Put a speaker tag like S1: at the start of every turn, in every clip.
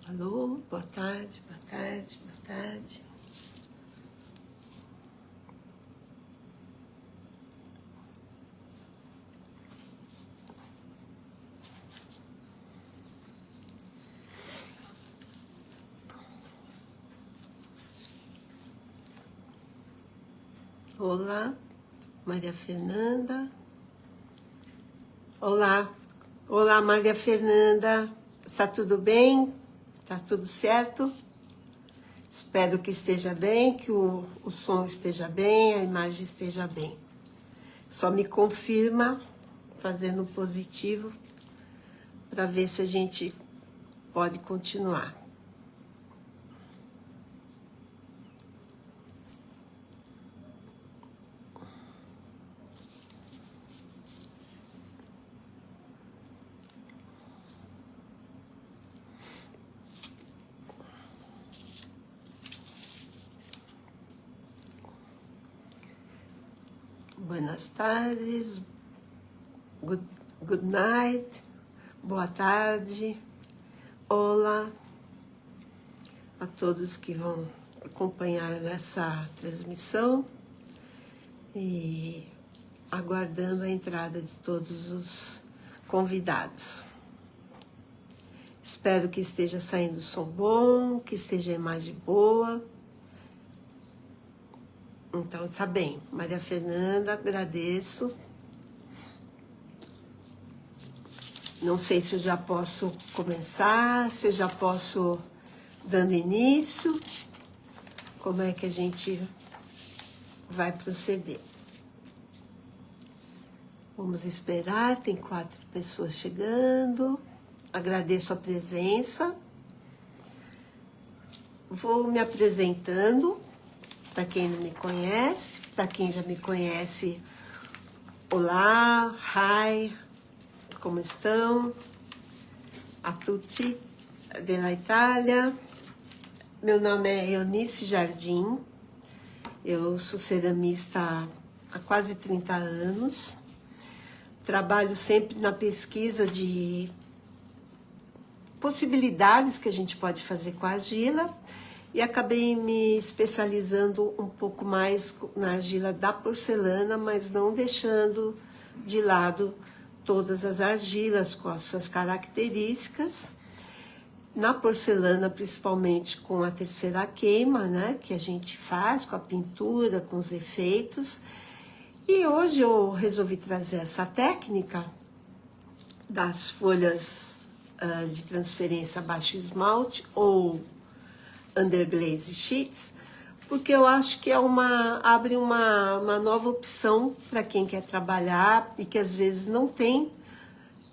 S1: Alô, boa tarde, boa tarde, boa tarde. Olá, Maria Fernanda. Olá, olá, Maria Fernanda. Tá tudo bem? Tá tudo certo? Espero que esteja bem, que o som esteja bem, a imagem esteja bem. Só me confirma, fazendo positivo, para ver se a gente pode continuar. Buenas tardes, good night, boa tarde, olá a todos que vão acompanhar essa transmissão e aguardando a entrada de todos os convidados. Espero que esteja saindo som bom, que esteja a imagem boa. Então, tá bem. Maria Fernanda, agradeço. Não sei se eu já posso começar, se eu já posso dando início. Como é que a gente vai proceder? Vamos esperar, tem 4 pessoas chegando. Agradeço a presença. Vou me apresentando. Para quem não me conhece, para quem já me conhece, olá, hi, como estão? A tutti della Itália. Meu nome é Eunice Jardim, eu sou ceramista há quase 30 anos, trabalho sempre na pesquisa de possibilidades que a gente pode fazer com a argila, e acabei me especializando um pouco mais na argila da porcelana, mas não deixando de lado todas as argilas com as suas características. Na porcelana, principalmente com a terceira queima, né, que a gente faz com a pintura, com os efeitos. E hoje eu resolvi trazer essa técnica das folhas de transferência baixo esmalte ou underglaze sheets, porque eu acho que abre uma nova opção para quem quer trabalhar e que às vezes não tem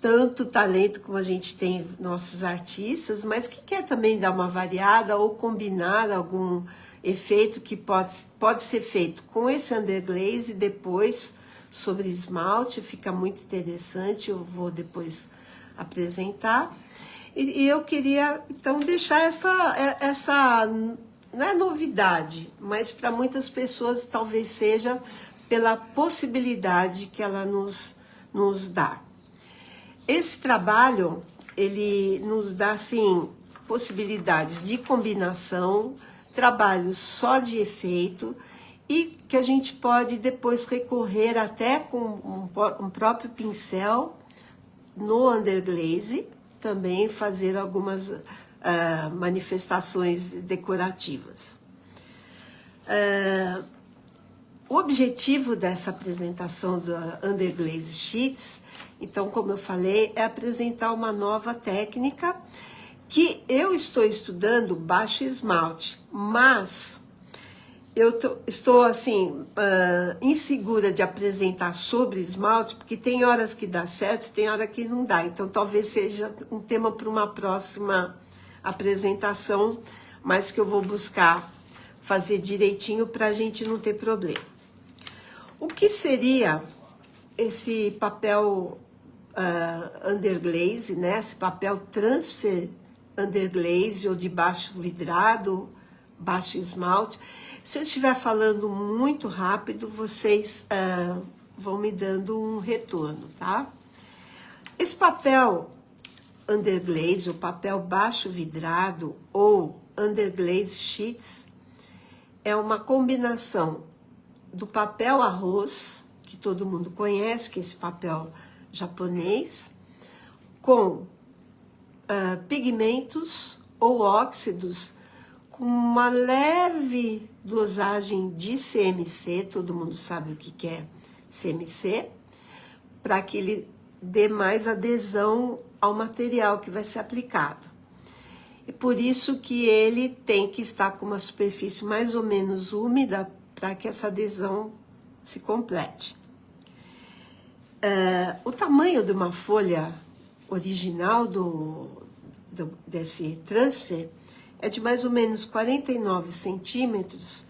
S1: tanto talento como a gente tem nossos artistas, mas que quer também dar uma variada ou combinar algum efeito que pode ser feito com esse underglaze e depois sobre esmalte, fica muito interessante, eu vou depois apresentar. E eu queria, então, deixar essa não é novidade, mas para muitas pessoas talvez seja pela possibilidade que ela nos dá. Esse trabalho, ele nos dá, assim, possibilidades de combinação, trabalho só de efeito, e que a gente pode depois recorrer até com um próprio pincel no underglaze, também fazer algumas manifestações decorativas. O objetivo dessa apresentação do Underglaze Sheets, então, como eu falei, é apresentar uma nova técnica que eu estou estudando baixo esmalte, mas eu estou, assim, insegura de apresentar sobre esmalte, porque tem horas que dá certo, tem hora que não dá. Então, talvez seja um tema para uma próxima apresentação, mas que eu vou buscar fazer direitinho para a gente não ter problema. O que seria esse papel underglaze, né? Esse papel transfer underglaze ou de baixo vidrado, baixo esmalte? Se eu estiver falando muito rápido, vocês vão me dando um retorno, tá? Esse papel underglaze, o papel baixo vidrado ou underglaze sheets, é uma combinação do papel arroz, que todo mundo conhece, que é esse papel japonês, com pigmentos ou óxidos com uma leve dosagem de CMC, todo mundo sabe o que é CMC, para que ele dê mais adesão ao material que vai ser aplicado. E por isso que ele tem que estar com uma superfície mais ou menos úmida para que essa adesão se complete. O tamanho de uma folha original desse transfer é de mais ou menos 49 centímetros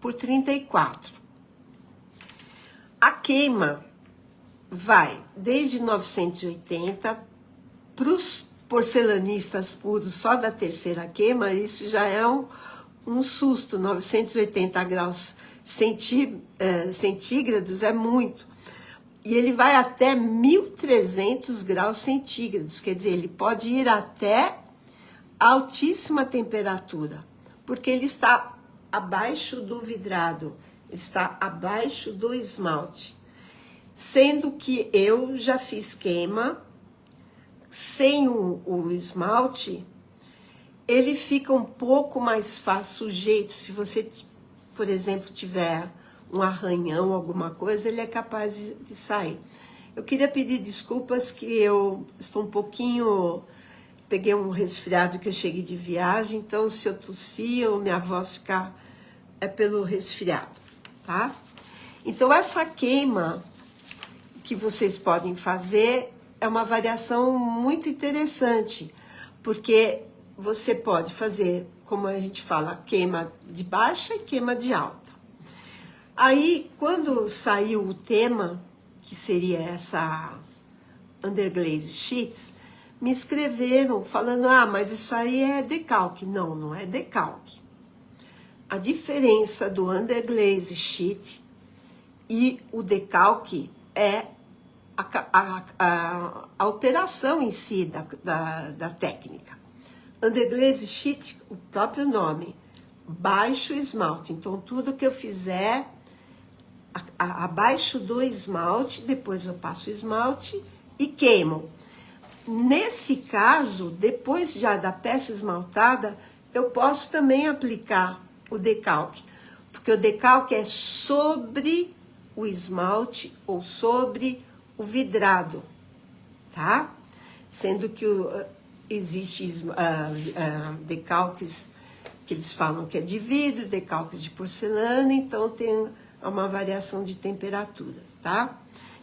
S1: por 34. A queima vai desde 980 para os porcelanistas puros, só da terceira queima, isso já é um susto. 980 graus centígrados é muito. E ele vai até 1.300 graus centígrados, quer dizer, ele pode ir até altíssima temperatura, porque ele está abaixo do vidrado, ele está abaixo do esmalte. Sendo que eu já fiz queima sem o esmalte, ele fica um pouco mais fácil, sujeito. Se você, por exemplo, tiver um arranhão, alguma coisa, ele é capaz de sair. Eu queria pedir desculpas que eu estou um pouquinho... Peguei um resfriado que eu cheguei de viagem, então se eu tossir ou minha voz ficar, é pelo resfriado, tá? Então essa queima que vocês podem fazer é uma variação muito interessante, porque você pode fazer, como a gente fala, queima de baixa e queima de alta. Aí, quando saiu o tema, que seria essa underglaze sheets, me escreveram falando, mas isso aí é decalque. Não, não é decalque. A diferença do underglaze sheet e o decalque é a operação em si da técnica. Underglaze sheet, o próprio nome, baixo esmalte. Então, tudo que eu fizer abaixo do esmalte, depois eu passo o esmalte e queimo. Nesse caso, depois já da peça esmaltada, eu posso também aplicar o decalque, porque o decalque é sobre o esmalte ou sobre o vidrado, tá? Sendo que existe decalques que eles falam que é de vidro, decalques de porcelana, então tem uma variação de temperaturas, tá?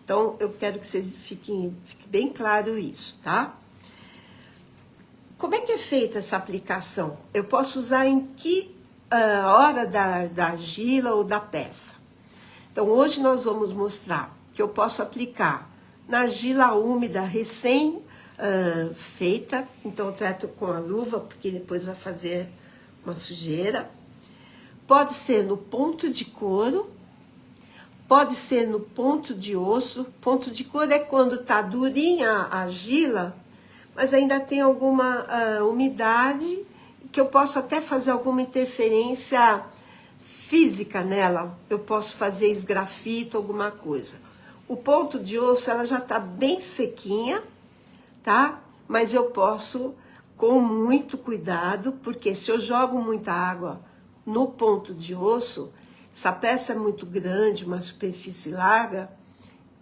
S1: Então, eu quero que vocês fique bem claro isso, tá? Como é que é feita essa aplicação? Eu posso usar em que hora da argila ou da peça? Então, hoje nós vamos mostrar que eu posso aplicar na argila úmida recém-feita. Então, eu trato com a luva, porque depois vai fazer uma sujeira. Pode ser no ponto de couro. Pode ser no ponto de osso. Ponto de couro é quando tá durinha a argila, mas ainda tem alguma umidade, que eu posso até fazer alguma interferência física nela. Eu posso fazer esgrafito, alguma coisa. O ponto de osso, ela já tá bem sequinha, tá? Mas eu posso, com muito cuidado, porque se eu jogo muita água no ponto de osso, essa peça é muito grande, uma superfície larga,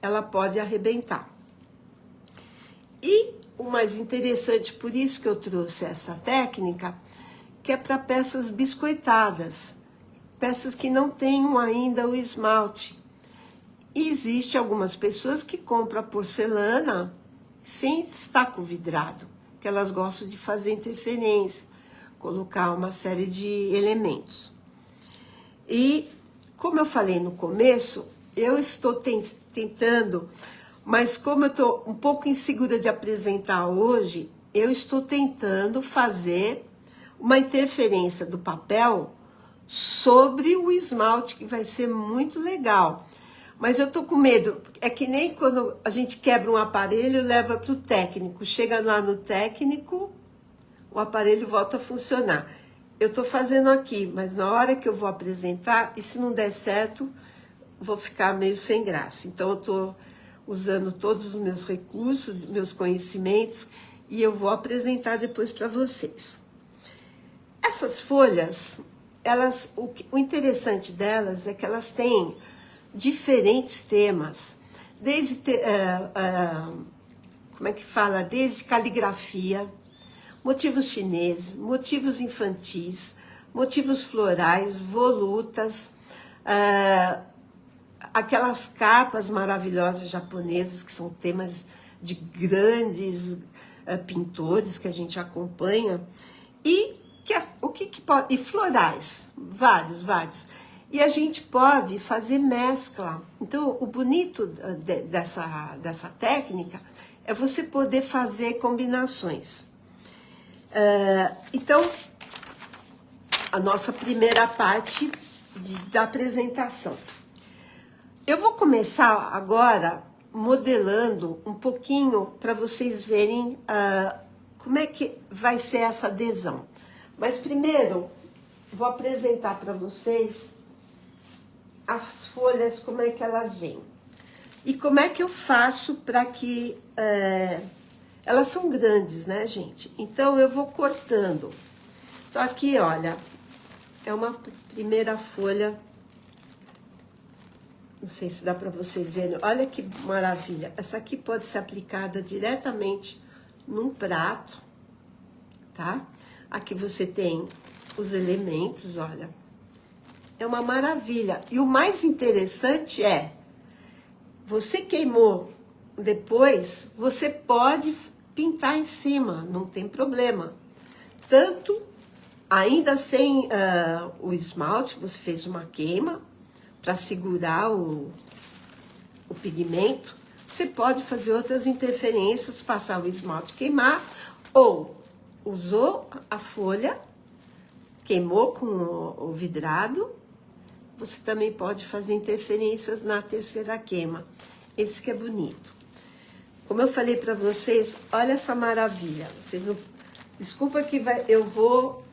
S1: ela pode arrebentar. E o mais interessante, por isso que eu trouxe essa técnica, que é para peças biscoitadas, peças que não tenham ainda o esmalte. E existe algumas pessoas que compram a porcelana sem estar com vidrado, que elas gostam de fazer interferência, colocar uma série de elementos. E como eu falei no começo, eu estou tentando, mas como eu estou um pouco insegura de apresentar hoje, eu estou tentando fazer uma interferência do papel sobre o esmalte, que vai ser muito legal. Mas eu tô com medo, é que nem quando a gente quebra um aparelho e leva para o técnico. Chega lá no técnico, o aparelho volta a funcionar. Eu tô fazendo aqui, mas na hora que eu vou apresentar, e se não der certo, vou ficar meio sem graça. Então eu tô usando todos os meus recursos, meus conhecimentos, e eu vou apresentar depois para vocês. Essas folhas, o interessante delas é que elas têm diferentes temas, desde como é que fala? Desde caligrafia, motivos chineses, motivos infantis, motivos florais, volutas, aquelas carpas maravilhosas japonesas, que são temas de grandes pintores que a gente acompanha, e e florais, vários. E a gente pode fazer mescla. Então, o bonito dessa técnica é você poder fazer combinações. Então, a nossa primeira parte da apresentação. Eu vou começar agora modelando um pouquinho para vocês verem como é que vai ser essa adesão. Mas primeiro, vou apresentar para vocês as folhas, como é que elas vêm. E como é que eu faço para que... elas são grandes, né, gente? Então, eu vou cortando. Então, aqui, olha, é uma primeira folha. Não sei se dá para vocês verem. Olha que maravilha. Essa aqui pode ser aplicada diretamente num prato, tá? Aqui você tem os elementos, olha. É uma maravilha. E o mais interessante é, você queimou depois, você pode pintar em cima, não tem problema. Tanto, ainda sem o esmalte, você fez uma queima para segurar o pigmento. Você pode fazer outras interferências, passar o esmalte, queimar, ou usou a folha, queimou com o vidrado, você também pode fazer interferências na terceira queima. Esse que é bonito. Como eu falei para vocês, olha essa maravilha. Vocês não... Desculpa que eu vou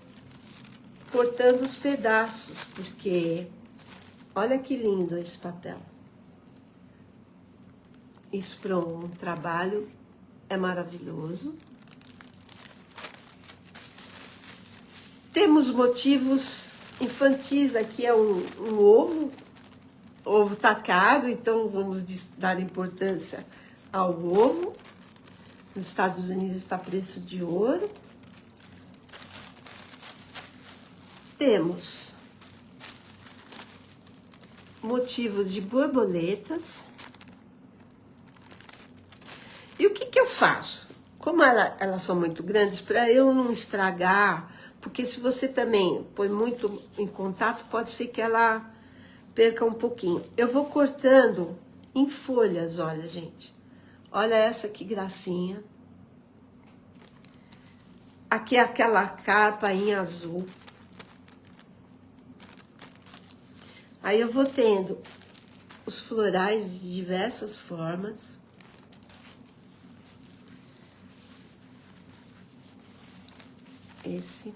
S1: cortando os pedaços, porque olha que lindo esse papel. Isso para um trabalho é maravilhoso. Temos motivos infantis, aqui é um ovo tacado, então vamos dar importância ao ovo. Nos Estados Unidos está preço de ouro. Temos motivos de borboletas. E o que eu faço? Como elas são muito grandes, para eu não estragar, porque se você também põe muito em contato, pode ser que ela perca um pouquinho. Eu vou cortando em folhas, olha, gente. Olha essa que gracinha. Aqui é aquela capa em azul. Aí eu vou tendo os florais de diversas formas. Esse.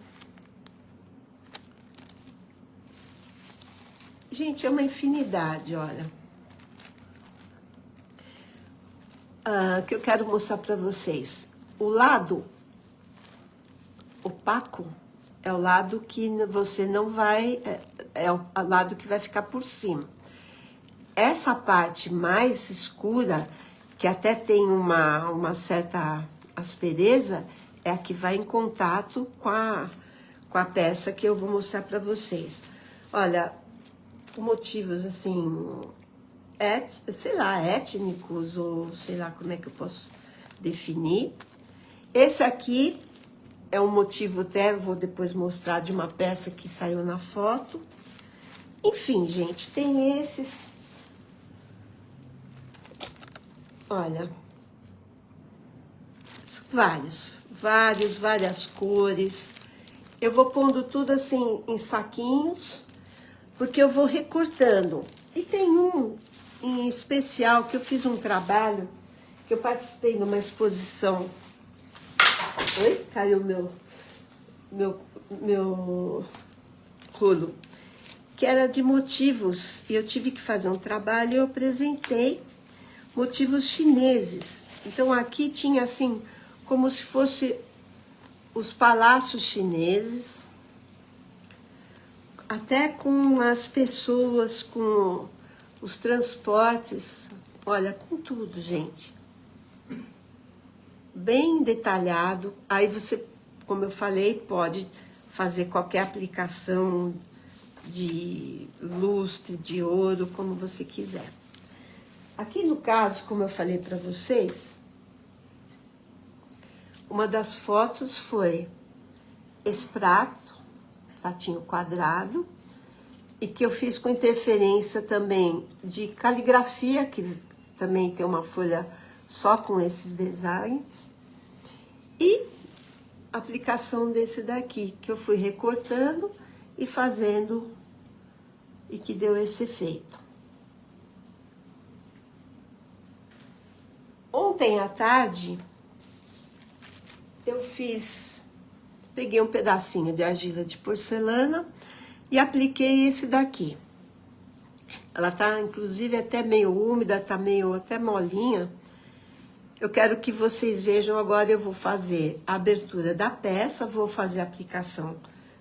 S1: Gente, é uma infinidade, olha. Que eu quero mostrar para vocês. O lado opaco é o lado que você não vai... É o lado que vai ficar por cima. Essa parte mais escura, que até tem uma certa aspereza, é a que vai em contato com a peça que eu vou mostrar para vocês. Olha, motivos assim, sei lá, étnicos, ou sei lá como é que eu posso definir. Esse aqui é um motivo, até vou depois mostrar, de uma peça que saiu na foto. Enfim, gente, tem esses. Olha, várias cores. Eu vou pondo tudo assim em saquinhos, porque eu vou recortando. E tem um em especial que eu fiz um trabalho, que eu participei numa exposição. Oi? Caiu meu rolo. Que era de motivos, e eu tive que fazer um trabalho e eu apresentei motivos chineses. Então aqui tinha assim, como se fosse os palácios chineses, até com as pessoas, com os transportes, olha, com tudo, gente. Bem detalhado. Aí você, como eu falei, pode fazer qualquer aplicação de lustre, de ouro, como você quiser. Aqui no caso, como eu falei para vocês, uma das fotos foi esse pratinho quadrado, e que eu fiz com interferência também de caligrafia, que também tem uma folha só com esses designs, e aplicação desse daqui, que eu fui recortando e fazendo, e que deu esse efeito. Ontem à tarde, eu peguei um pedacinho de argila de porcelana e apliquei esse daqui. Ela tá, inclusive, até meio úmida, tá meio até molinha. Eu quero que vocês vejam agora, eu vou fazer a abertura da peça, vou fazer a aplicação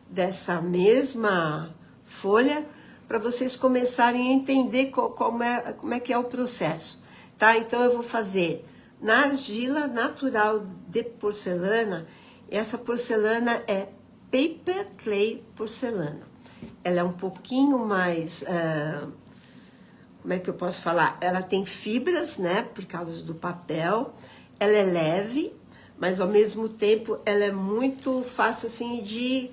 S1: dessa mesma folha, para vocês começarem a entender como é que é o processo, tá? Então, eu vou fazer na argila natural de porcelana. Essa porcelana é Paper Clay porcelana. Ela é um pouquinho mais, como é que eu posso falar? Ela tem fibras, né, por causa do papel. Ela é leve, mas ao mesmo tempo ela é muito fácil, assim, de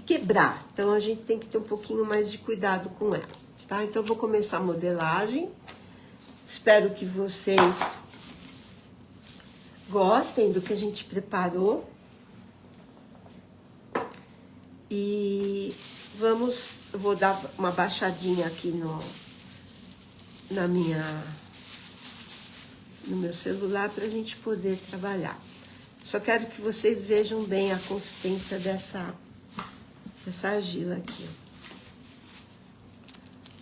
S1: quebrar. Então, a gente tem que ter um pouquinho mais de cuidado com ela, tá? Então, eu vou começar a modelagem. Espero que vocês gostem do que a gente preparou. E eu vou dar uma baixadinha aqui no meu celular para a gente poder trabalhar. Só quero que vocês vejam bem a consistência dessa argila aqui.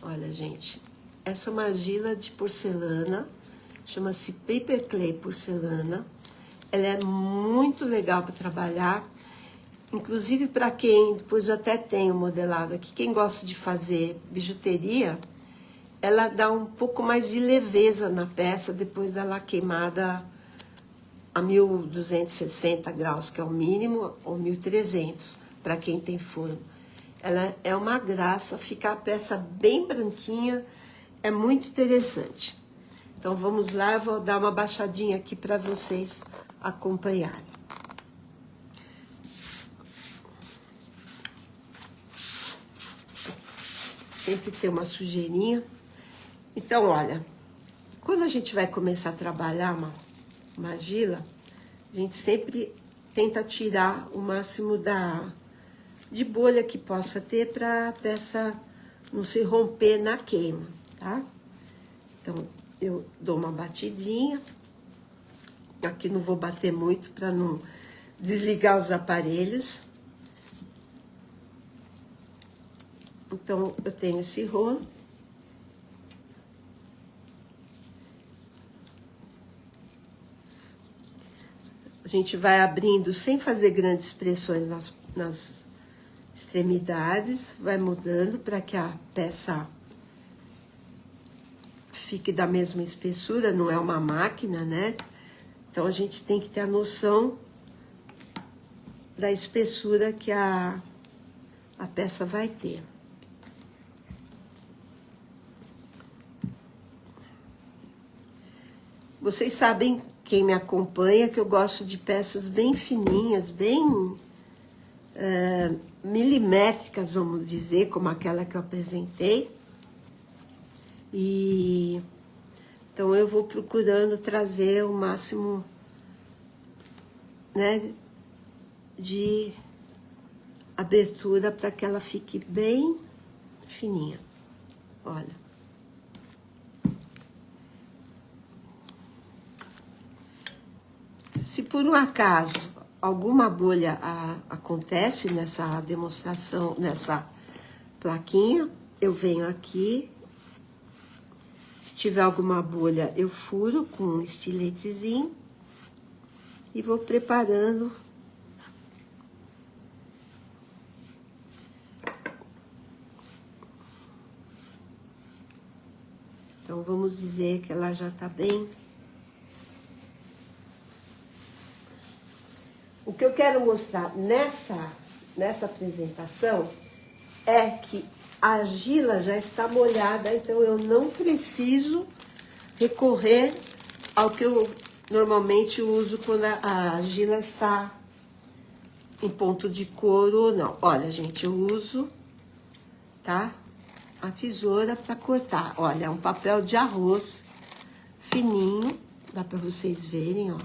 S1: Olha, gente, essa é uma argila de porcelana, chama-se Paper Clay porcelana. Ela é muito legal para trabalhar, inclusive para quem, depois eu até tenho modelado aqui, quem gosta de fazer bijuteria, ela dá um pouco mais de leveza na peça depois dela queimada a 1260 graus, que é o mínimo, ou 1300, para quem tem forno. Ela é uma graça, fica a peça bem branquinha, é muito interessante. Então, vamos lá, eu vou dar uma baixadinha aqui para vocês acompanharem. Sempre tem uma sujeirinha. Então, olha, quando a gente vai começar a trabalhar uma argila, a gente sempre tenta tirar o máximo de bolha que possa ter para a peça não se romper na queima, tá? Então, eu dou uma batidinha. Aqui não vou bater muito para não desligar os aparelhos. Então, eu tenho esse rolo. A gente vai abrindo sem fazer grandes pressões nas extremidades, vai mudando para que a peça fique da mesma espessura, não é uma máquina, né? Então, a gente tem que ter a noção da espessura que a peça vai ter. Vocês sabem, quem me acompanha, que eu gosto de peças bem fininhas, bem milimétricas, vamos dizer, como aquela que eu apresentei. E então eu vou procurando trazer o máximo, né, de abertura para que ela fique bem fininha. Olha. Se por um acaso alguma bolha acontece nessa demonstração, nessa plaquinha, eu venho aqui. Se tiver alguma bolha, eu furo com um estiletezinho e vou preparando. Então, vamos dizer que ela já tá bem. O que eu quero mostrar nessa apresentação é que a argila já está molhada, então eu não preciso recorrer ao que eu normalmente uso quando a argila está em ponto de couro ou não. Olha, gente, eu uso, tá? A tesoura para cortar. Olha, é um papel de arroz fininho, dá para vocês verem, ó.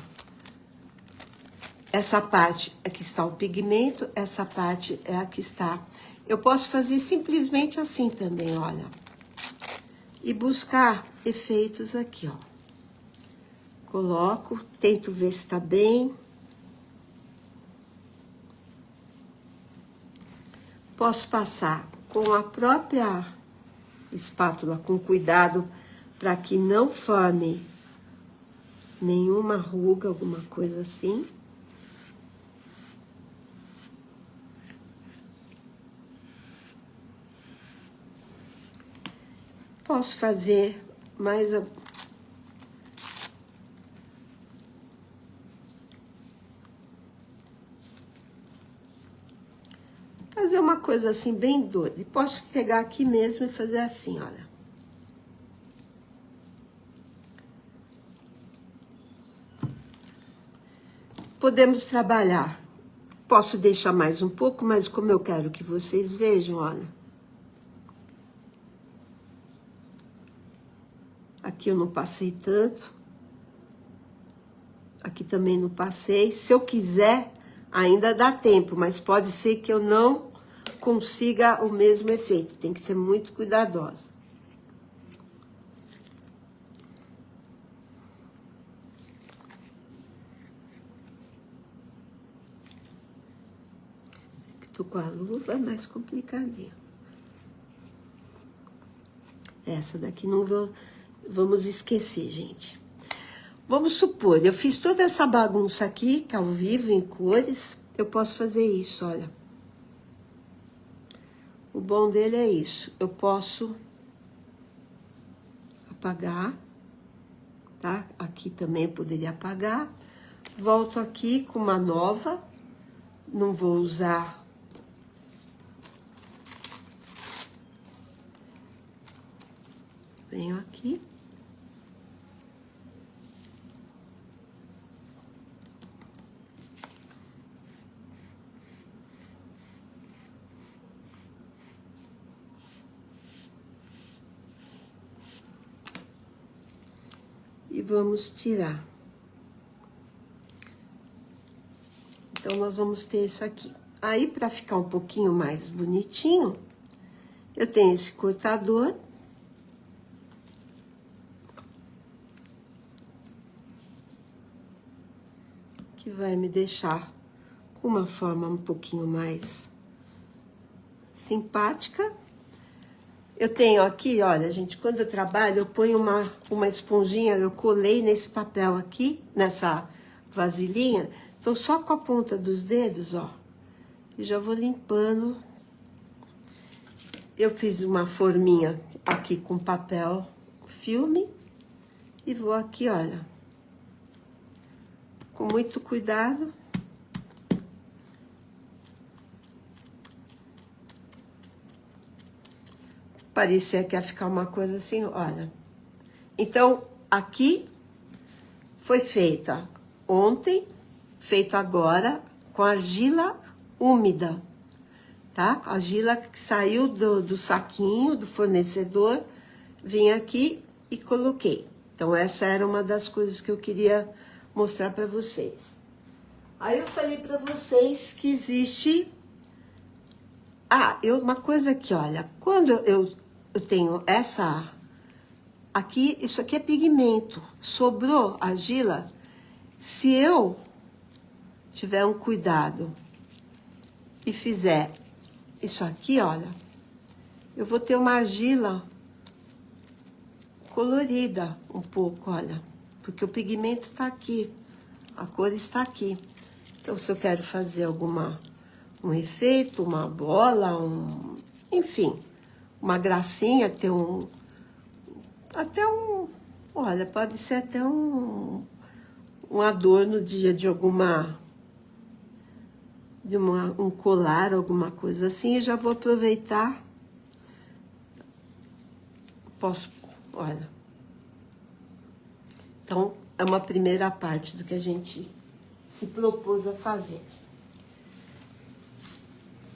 S1: Essa parte é que está o pigmento, essa parte é a que está. Eu posso fazer simplesmente assim também, olha. E buscar efeitos aqui, ó. Coloco, tento ver se tá bem. Posso passar com a própria espátula, com cuidado, para que não forme nenhuma ruga, alguma coisa assim. Posso fazer mais... Fazer uma coisa assim, bem doida. Posso pegar aqui mesmo e fazer assim, olha. Podemos trabalhar. Posso deixar mais um pouco, mas como eu quero que vocês vejam, olha. Aqui eu não passei tanto. Aqui também não passei. Se eu quiser, ainda dá tempo, mas pode ser que eu não consiga o mesmo efeito. Tem que ser muito cuidadosa. Tô com a luva, é mais complicadinho. Essa daqui não vou... Vamos esquecer, gente. Vamos supor, eu fiz toda essa bagunça aqui, que ao vivo, em cores. Eu posso fazer isso, olha. O bom dele é isso. Eu posso apagar, tá? Aqui também eu poderia apagar. Volto aqui com uma nova. Não vou usar... Venho aqui. E vamos tirar. Então, nós vamos ter isso aqui. Aí, para ficar um pouquinho mais bonitinho, eu tenho esse cortador. Que vai me deixar com uma forma um pouquinho mais simpática. Eu tenho aqui, olha, gente, quando eu trabalho, eu ponho uma esponjinha, eu colei nesse papel aqui, nessa vasilhinha. Então, só com a ponta dos dedos, ó, e já vou limpando. Eu fiz uma forminha aqui com papel filme e vou aqui, olha, com muito cuidado. Parecia que ia ficar uma coisa assim, olha. Então, aqui foi feita ontem, feito agora com argila úmida, tá? Argila que saiu do saquinho do fornecedor, vim aqui e coloquei. Então, essa era uma das coisas que eu queria mostrar para vocês. Aí eu falei para vocês que existe... uma coisa aqui, olha, quando eu tenho essa... Aqui, isso aqui é pigmento. Sobrou argila, Se eu tiver um cuidado e fizer isso aqui, olha, eu vou ter uma argila colorida um pouco, olha, porque o pigmento tá aqui, a cor está aqui. Então, se eu quero fazer um efeito, uma bola, enfim, uma gracinha, olha, pode ser até um adorno de um colar, alguma coisa assim, e já vou aproveitar. Olha. Então, é uma primeira parte do que a gente se propôs a fazer.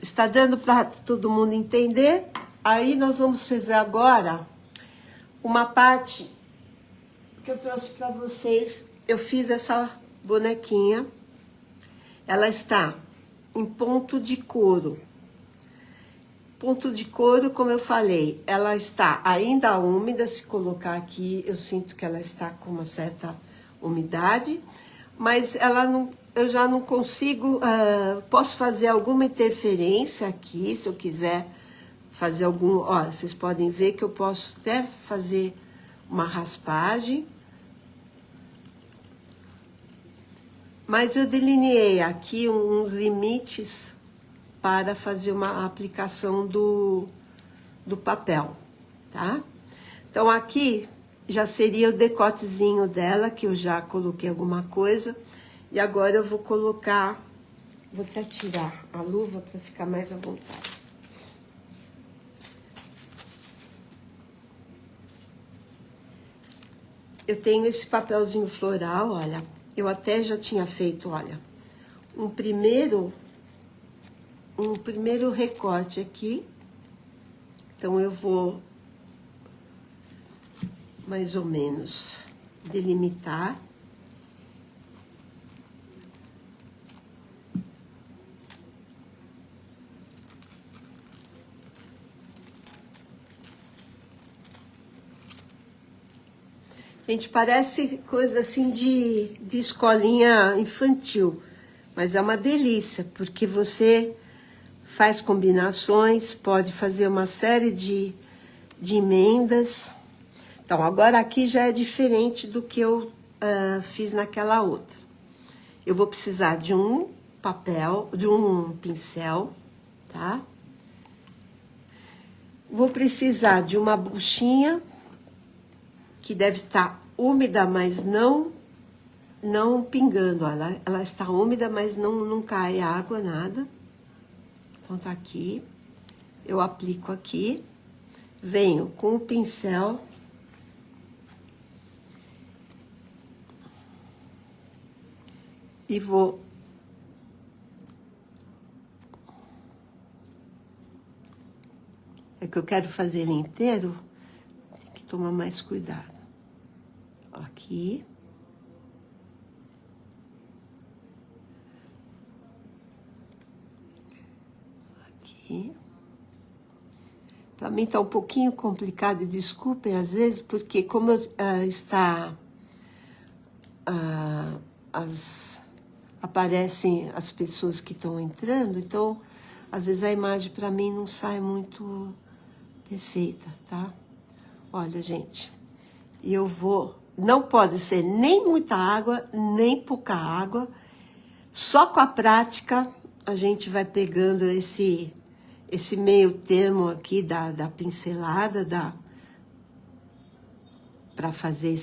S1: Está dando para todo mundo entender? Aí nós vamos fazer agora uma parte que eu trouxe para vocês. Eu fiz essa bonequinha. Ela está em ponto de couro. Ponto de couro, como eu falei, ela está ainda úmida. Se colocar aqui, eu sinto que ela está com uma certa umidade, mas ela não, eu já não consigo. Posso fazer alguma interferência aqui, se eu quiser fazer algum. Ó, vocês podem ver que eu posso até fazer uma raspagem. Mas eu delineei aqui uns limites para fazer uma aplicação do papel, tá? Então, aqui já seria o decotezinho dela, que eu já coloquei alguma coisa. E agora eu vou colocar... Vou até tirar a luva para ficar mais à vontade. Eu tenho esse papelzinho floral, olha. Eu até já tinha feito, olha, um primeiro recorte aqui. Então, eu vou mais ou menos delimitar. Gente, parece coisa assim de escolinha infantil, mas é uma delícia, porque você faz combinações, pode fazer uma série de emendas. Então, agora aqui já é diferente do que eu fiz naquela outra. Eu vou precisar de um papel, de um pincel, tá? Vou precisar de uma buchinha, que deve estar úmida, mas não pingando. Ela está úmida, mas não cai água, nada. Então, tá aqui. Eu aplico aqui. Venho com o pincel. E vou... É que eu quero fazer ele inteiro, tem que tomar mais cuidado. Aqui. Aqui. Pra mim tá um pouquinho complicado, desculpem às vezes, porque como aparecem as pessoas que estão entrando, então às vezes a imagem para mim não sai muito perfeita, tá? Olha, gente, eu vou... Não pode ser nem muita água, nem pouca água. Só com a prática a gente vai pegando esse meio termo aqui da pincelada, para fazer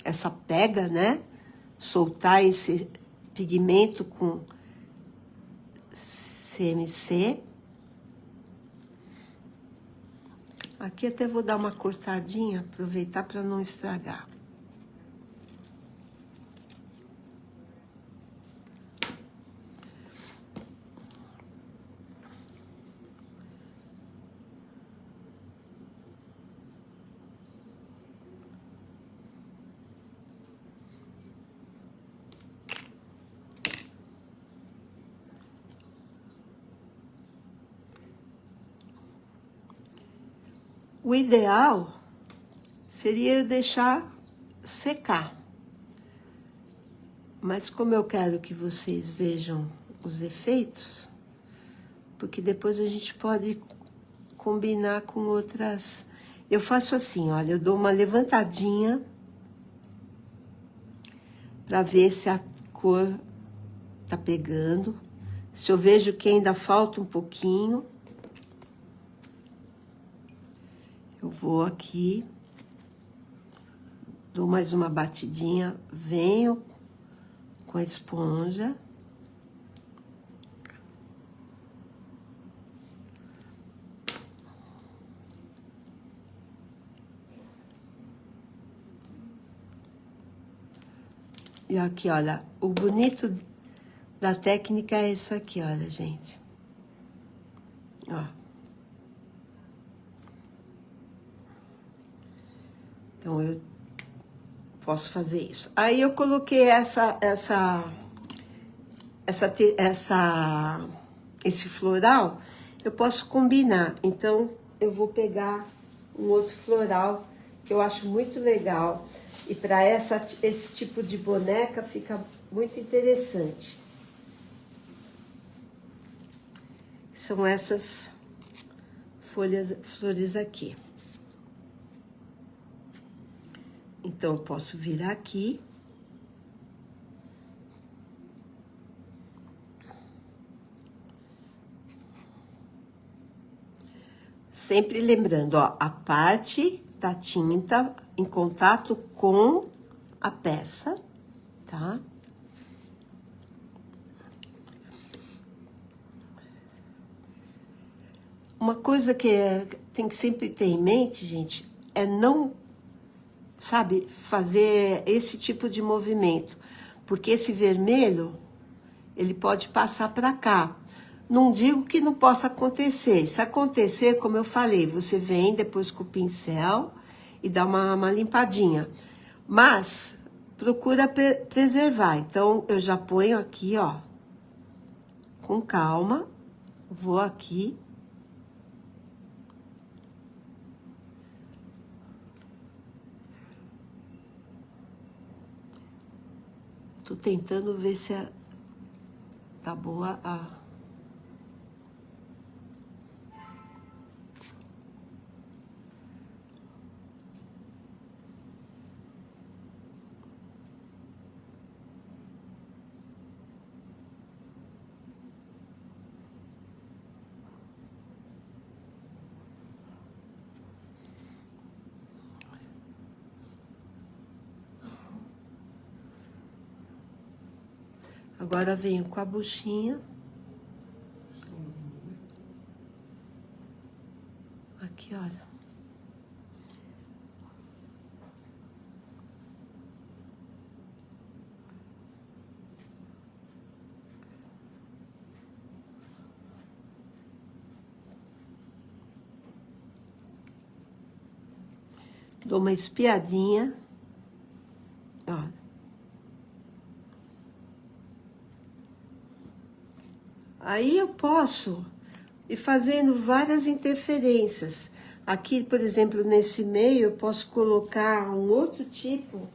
S1: essa pega, né? Soltar esse pigmento com CMC. Aqui até vou dar uma cortadinha, aproveitar para não estragar. O ideal seria eu deixar secar. Mas como eu quero que vocês vejam os efeitos, porque depois a gente pode combinar com outras... Eu faço assim, olha, eu dou uma levantadinha para ver se a cor tá pegando. Se eu vejo que ainda falta um pouquinho, eu vou aqui, dou mais uma batidinha, venho com a esponja. E aqui, olha, o bonito da técnica é isso aqui, olha, gente. Ó. Então, eu posso fazer isso. Aí, eu coloquei esse floral, eu posso combinar. Então, eu vou pegar um outro floral que eu acho muito legal. E para esse tipo de boneca fica muito interessante. São essas flores aqui. Então, eu posso virar aqui. Sempre lembrando, ó, a parte da tinta em contato com a peça, tá? Uma coisa que tem que sempre ter em mente, gente, é não, sabe, fazer esse tipo de movimento. Porque esse vermelho, ele pode passar para cá. Não digo que não possa acontecer. Se acontecer, como eu falei, você vem depois com o pincel e dá uma limpadinha. Mas procura preservar. Então, eu já ponho aqui, ó, com calma. Vou aqui. Tô tentando ver se tá boa a... Agora venho com a buchinha. Aqui, olha. Dou uma espiadinha. Olha. Aí eu posso ir fazendo várias interferências. Aqui, por exemplo, nesse meio, eu posso colocar um outro tipo.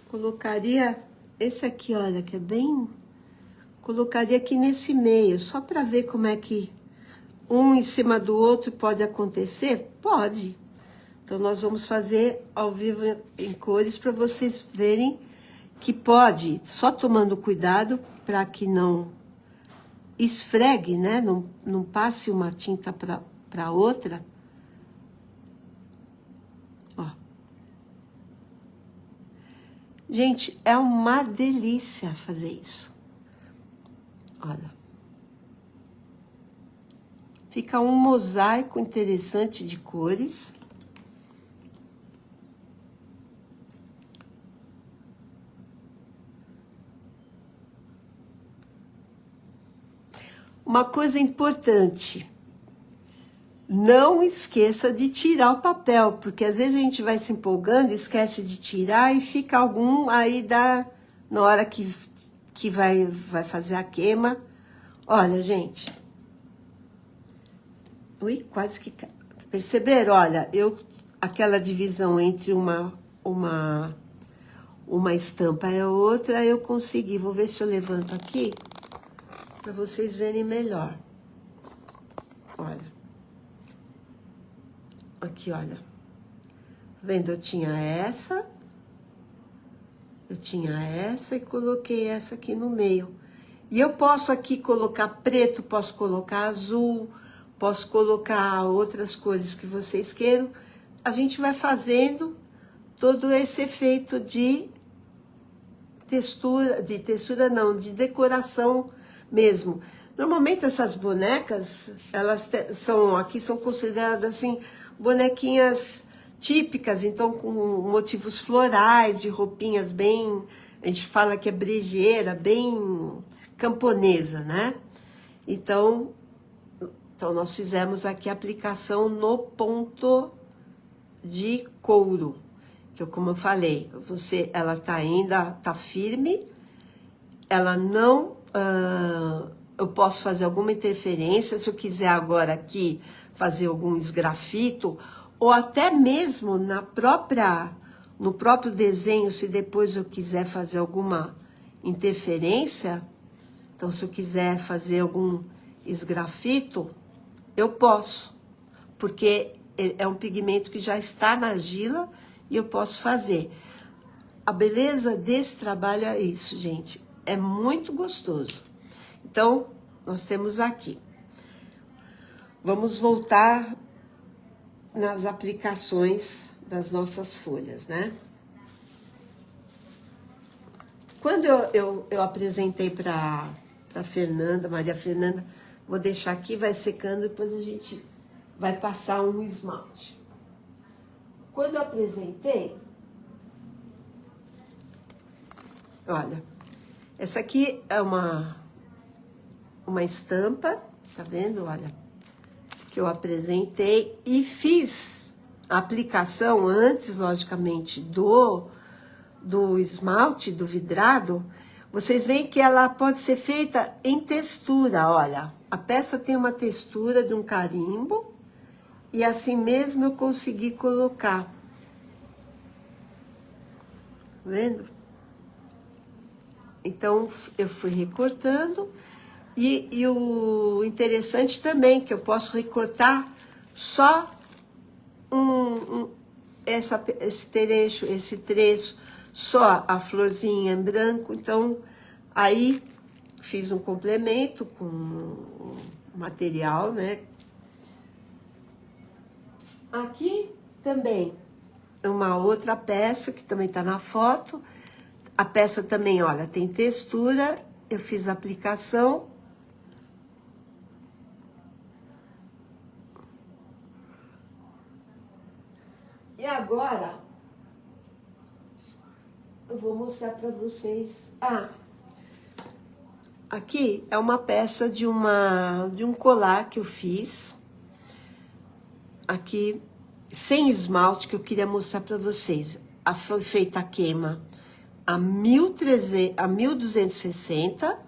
S1: Colocaria esse aqui, olha, que é bem... Colocaria aqui nesse meio, só para ver como é que um em cima do outro pode acontecer? Pode. Então, nós vamos fazer ao vivo em cores para vocês verem que pode, só tomando cuidado para que não esfregue, né? Não passe uma tinta para outra. Ó. Gente, é uma delícia fazer isso. Olha. Fica um mosaico interessante de cores. Uma coisa importante, não esqueça de tirar o papel, porque às vezes a gente vai se empolgando, esquece de tirar e fica algum aí na hora que vai fazer a queima. Olha, gente. Ui, quase que... Perceberam? Olha, eu aquela divisão entre uma estampa e a outra, eu consegui. Vou ver se eu levanto aqui para vocês verem melhor. Olha. Aqui, olha. Vendo? Eu tinha essa e coloquei essa aqui no meio. E eu posso aqui colocar preto, posso colocar azul, posso colocar outras cores que vocês queiram. A gente vai fazendo todo esse efeito de textura não, de decoração mesmo. Normalmente essas bonecas, elas aqui são consideradas assim, bonequinhas típicas, então com motivos florais, de roupinhas bem, a gente fala que é brejeira, bem camponesa, né? Então nós fizemos aqui a aplicação no ponto de couro, que como eu falei, ela tá firme, ela não, eu posso fazer alguma interferência, se eu quiser agora aqui fazer algum esgrafito, ou até mesmo no próprio desenho, se depois eu quiser fazer alguma interferência, então se eu quiser fazer algum esgrafito, eu posso, porque é um pigmento que já está na argila e eu posso fazer. A beleza desse trabalho é isso, gente, é muito gostoso. Então, nós temos aqui. Vamos voltar nas aplicações das nossas folhas, né? Quando eu apresentei para Fernanda, Maria Fernanda, vou deixar aqui, vai secando, depois a gente vai passar um esmalte. Quando eu apresentei, olha, essa aqui é uma estampa, tá vendo? Olha, que eu apresentei e fiz a aplicação antes, logicamente, do esmalte, do vidrado. Vocês veem que ela pode ser feita em textura, olha. A peça tem uma textura de um carimbo e assim mesmo eu consegui colocar. Tá vendo? Então, eu fui recortando. E o interessante também, que eu posso recortar só esse trecho, só a florzinha em branco. Então, aí fiz um complemento com material, né? Aqui também, uma outra peça que também tá na foto. A peça também, olha, tem textura. Eu fiz a aplicação. E agora, eu vou mostrar para vocês. Aqui é uma peça de um colar que eu fiz. Aqui, sem esmalte, que eu queria mostrar para vocês. Foi feita a queima a 1260.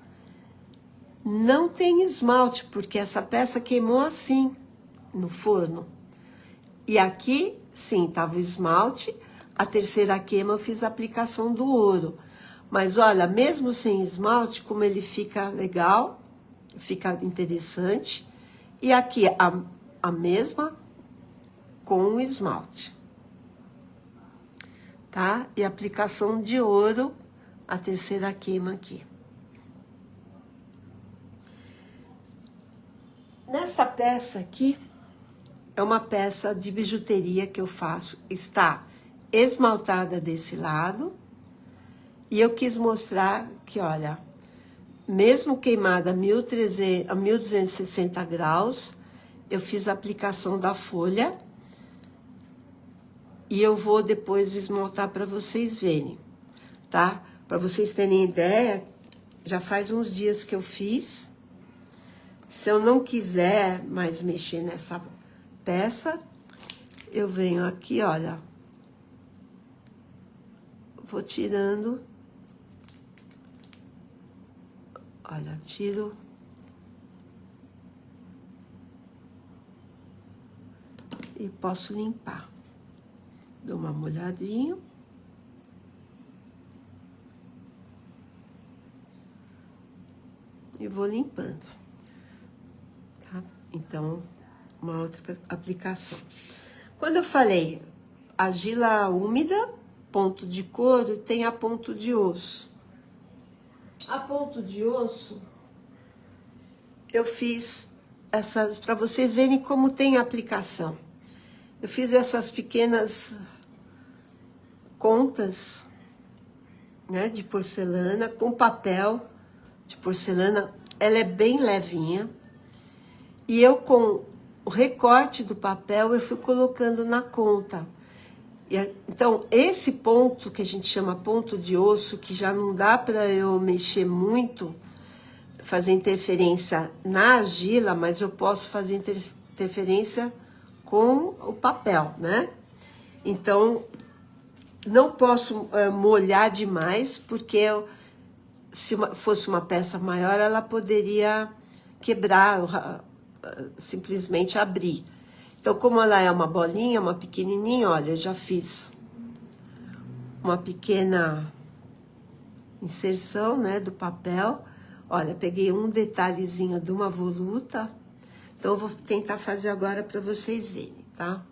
S1: Não tem esmalte, porque essa peça queimou assim, no forno. E aqui, sim, tava o esmalte. A terceira queima eu fiz a aplicação do ouro. Mas olha, mesmo sem esmalte, como ele fica legal, fica interessante. E aqui a mesma com o esmalte. Tá? E aplicação de ouro, a terceira queima aqui. Nessa peça aqui, é uma peça de bijuteria que eu faço, está esmaltada desse lado, e eu quis mostrar que, olha, mesmo queimada a 1260 graus, eu fiz a aplicação da folha, e eu vou depois esmaltar para vocês verem, tá? Para vocês terem ideia, já faz uns dias que eu fiz. Se eu não quiser mais mexer nessa peça, eu venho aqui, olha, vou tirando, olha, tiro e posso limpar. Dou uma molhadinha. E vou limpando, tá? Então, uma outra aplicação. Quando eu falei argila úmida, ponto de couro, tem a ponto de osso. A ponto de osso, eu fiz essas, para vocês verem como tem aplicação. Eu fiz essas pequenas contas, né, de porcelana com papel de porcelana. Ela é bem levinha. E eu, com o recorte do papel, eu fui colocando na conta. Então, esse ponto que a gente chama ponto de osso, que já não dá para eu mexer muito, fazer interferência na argila, mas eu posso fazer interferência com o papel, né? Então, não posso molhar demais, porque se fosse uma peça maior, ela poderia quebrar, simplesmente abrir. Então, como ela é uma bolinha, uma pequenininha, olha, eu já fiz uma pequena inserção, né, do papel. Olha, peguei um detalhezinho de uma voluta. Então, eu vou tentar fazer agora para vocês verem, tá?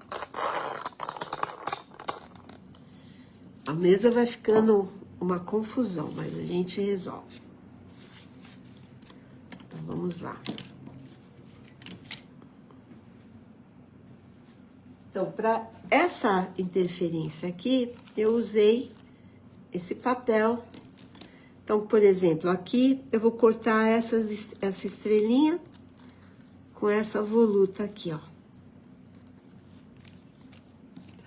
S1: A mesa vai ficando uma confusão, mas a gente resolve. Então, vamos lá. Então, para essa interferência aqui, eu usei esse papel. Então, por exemplo, aqui eu vou cortar essa estrelinha com essa voluta aqui, ó.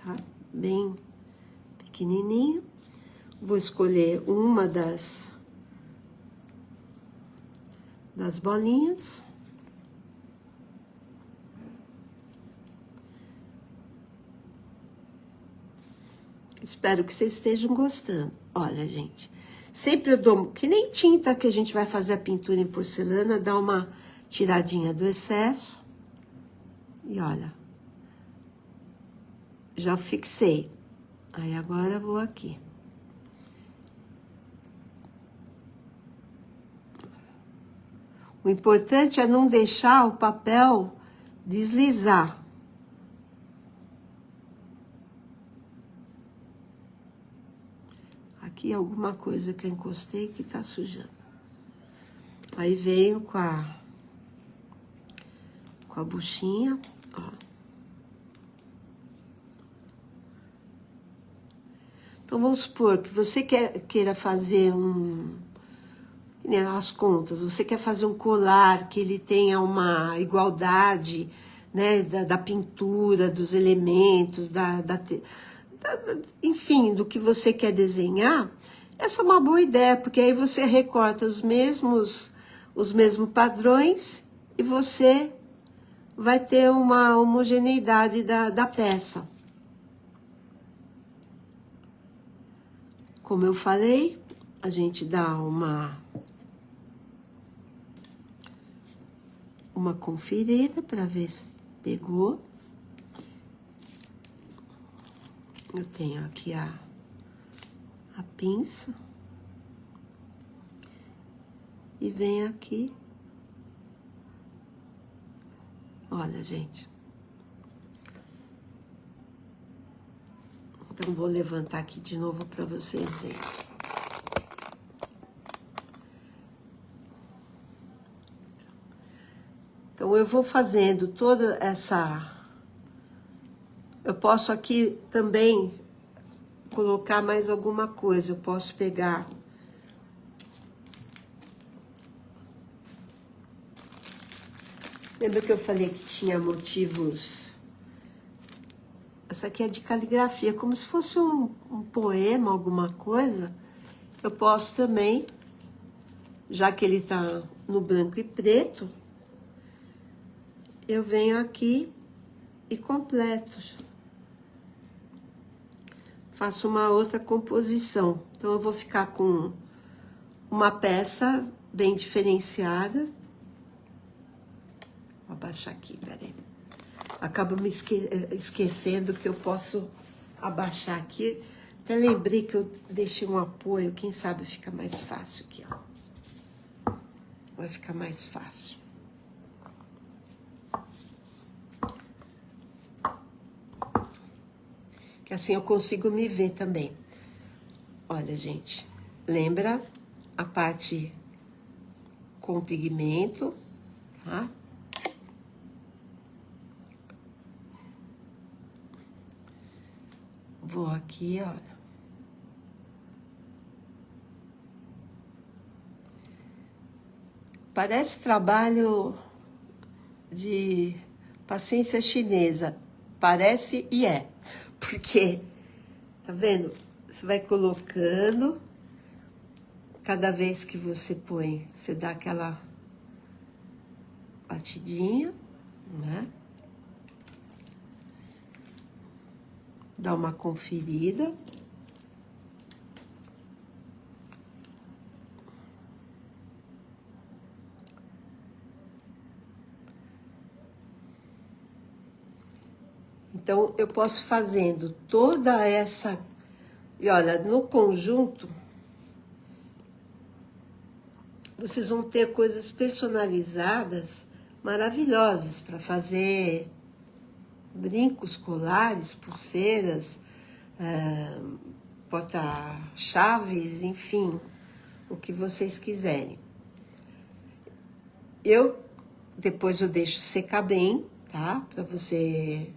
S1: Tá? Bem pequenininho. Vou escolher uma das bolinhas. Espero que vocês estejam gostando. Olha, gente, sempre eu dou, que nem tinta que a gente vai fazer a pintura em porcelana, dá uma tiradinha do excesso. E olha, já fixei. Aí agora eu vou aqui. O importante é não deixar o papel deslizar. Aqui alguma coisa que eu encostei que tá sujando. Aí venho com a buchinha, ó. Então, vamos supor que você queira fazer as contas, você quer fazer um colar que ele tenha uma igualdade, né, da pintura, dos elementos, enfim, do que você quer desenhar. Essa é uma boa ideia, porque aí você recorta os mesmos padrões e você vai ter uma homogeneidade da peça. Como eu falei, a gente dá uma conferida para ver se pegou. Eu tenho aqui a pinça. E venho aqui. Olha, gente. Então, vou levantar aqui de novo para vocês verem. Então, eu vou fazendo toda essa... Eu posso aqui também colocar mais alguma coisa. Eu posso pegar... Lembra que eu falei que tinha motivos... Essa aqui é de caligrafia, como se fosse um poema, alguma coisa. Eu posso também, já que ele tá no branco e preto, eu venho aqui e completo. Faço uma outra composição. Então, eu vou ficar com uma peça bem diferenciada. Vou abaixar aqui, peraí. Acabo me esquecendo que eu posso abaixar aqui. Até lembrei que eu deixei um apoio, quem sabe fica mais fácil aqui, ó. Vai ficar mais fácil. Que assim eu consigo me ver também. Olha, gente, lembra a parte com pigmento, tá? Vou aqui, olha. Parece trabalho de paciência chinesa. Parece e é. Porque, tá vendo? Você vai colocando, cada vez que você põe, você dá aquela batidinha, né? Dá uma conferida. Então, eu posso fazendo toda essa... E olha, no conjunto, vocês vão ter coisas personalizadas, maravilhosas, para fazer brincos, colares, pulseiras, porta-chaves, enfim, o que vocês quiserem. Depois eu deixo secar bem, tá? Para você...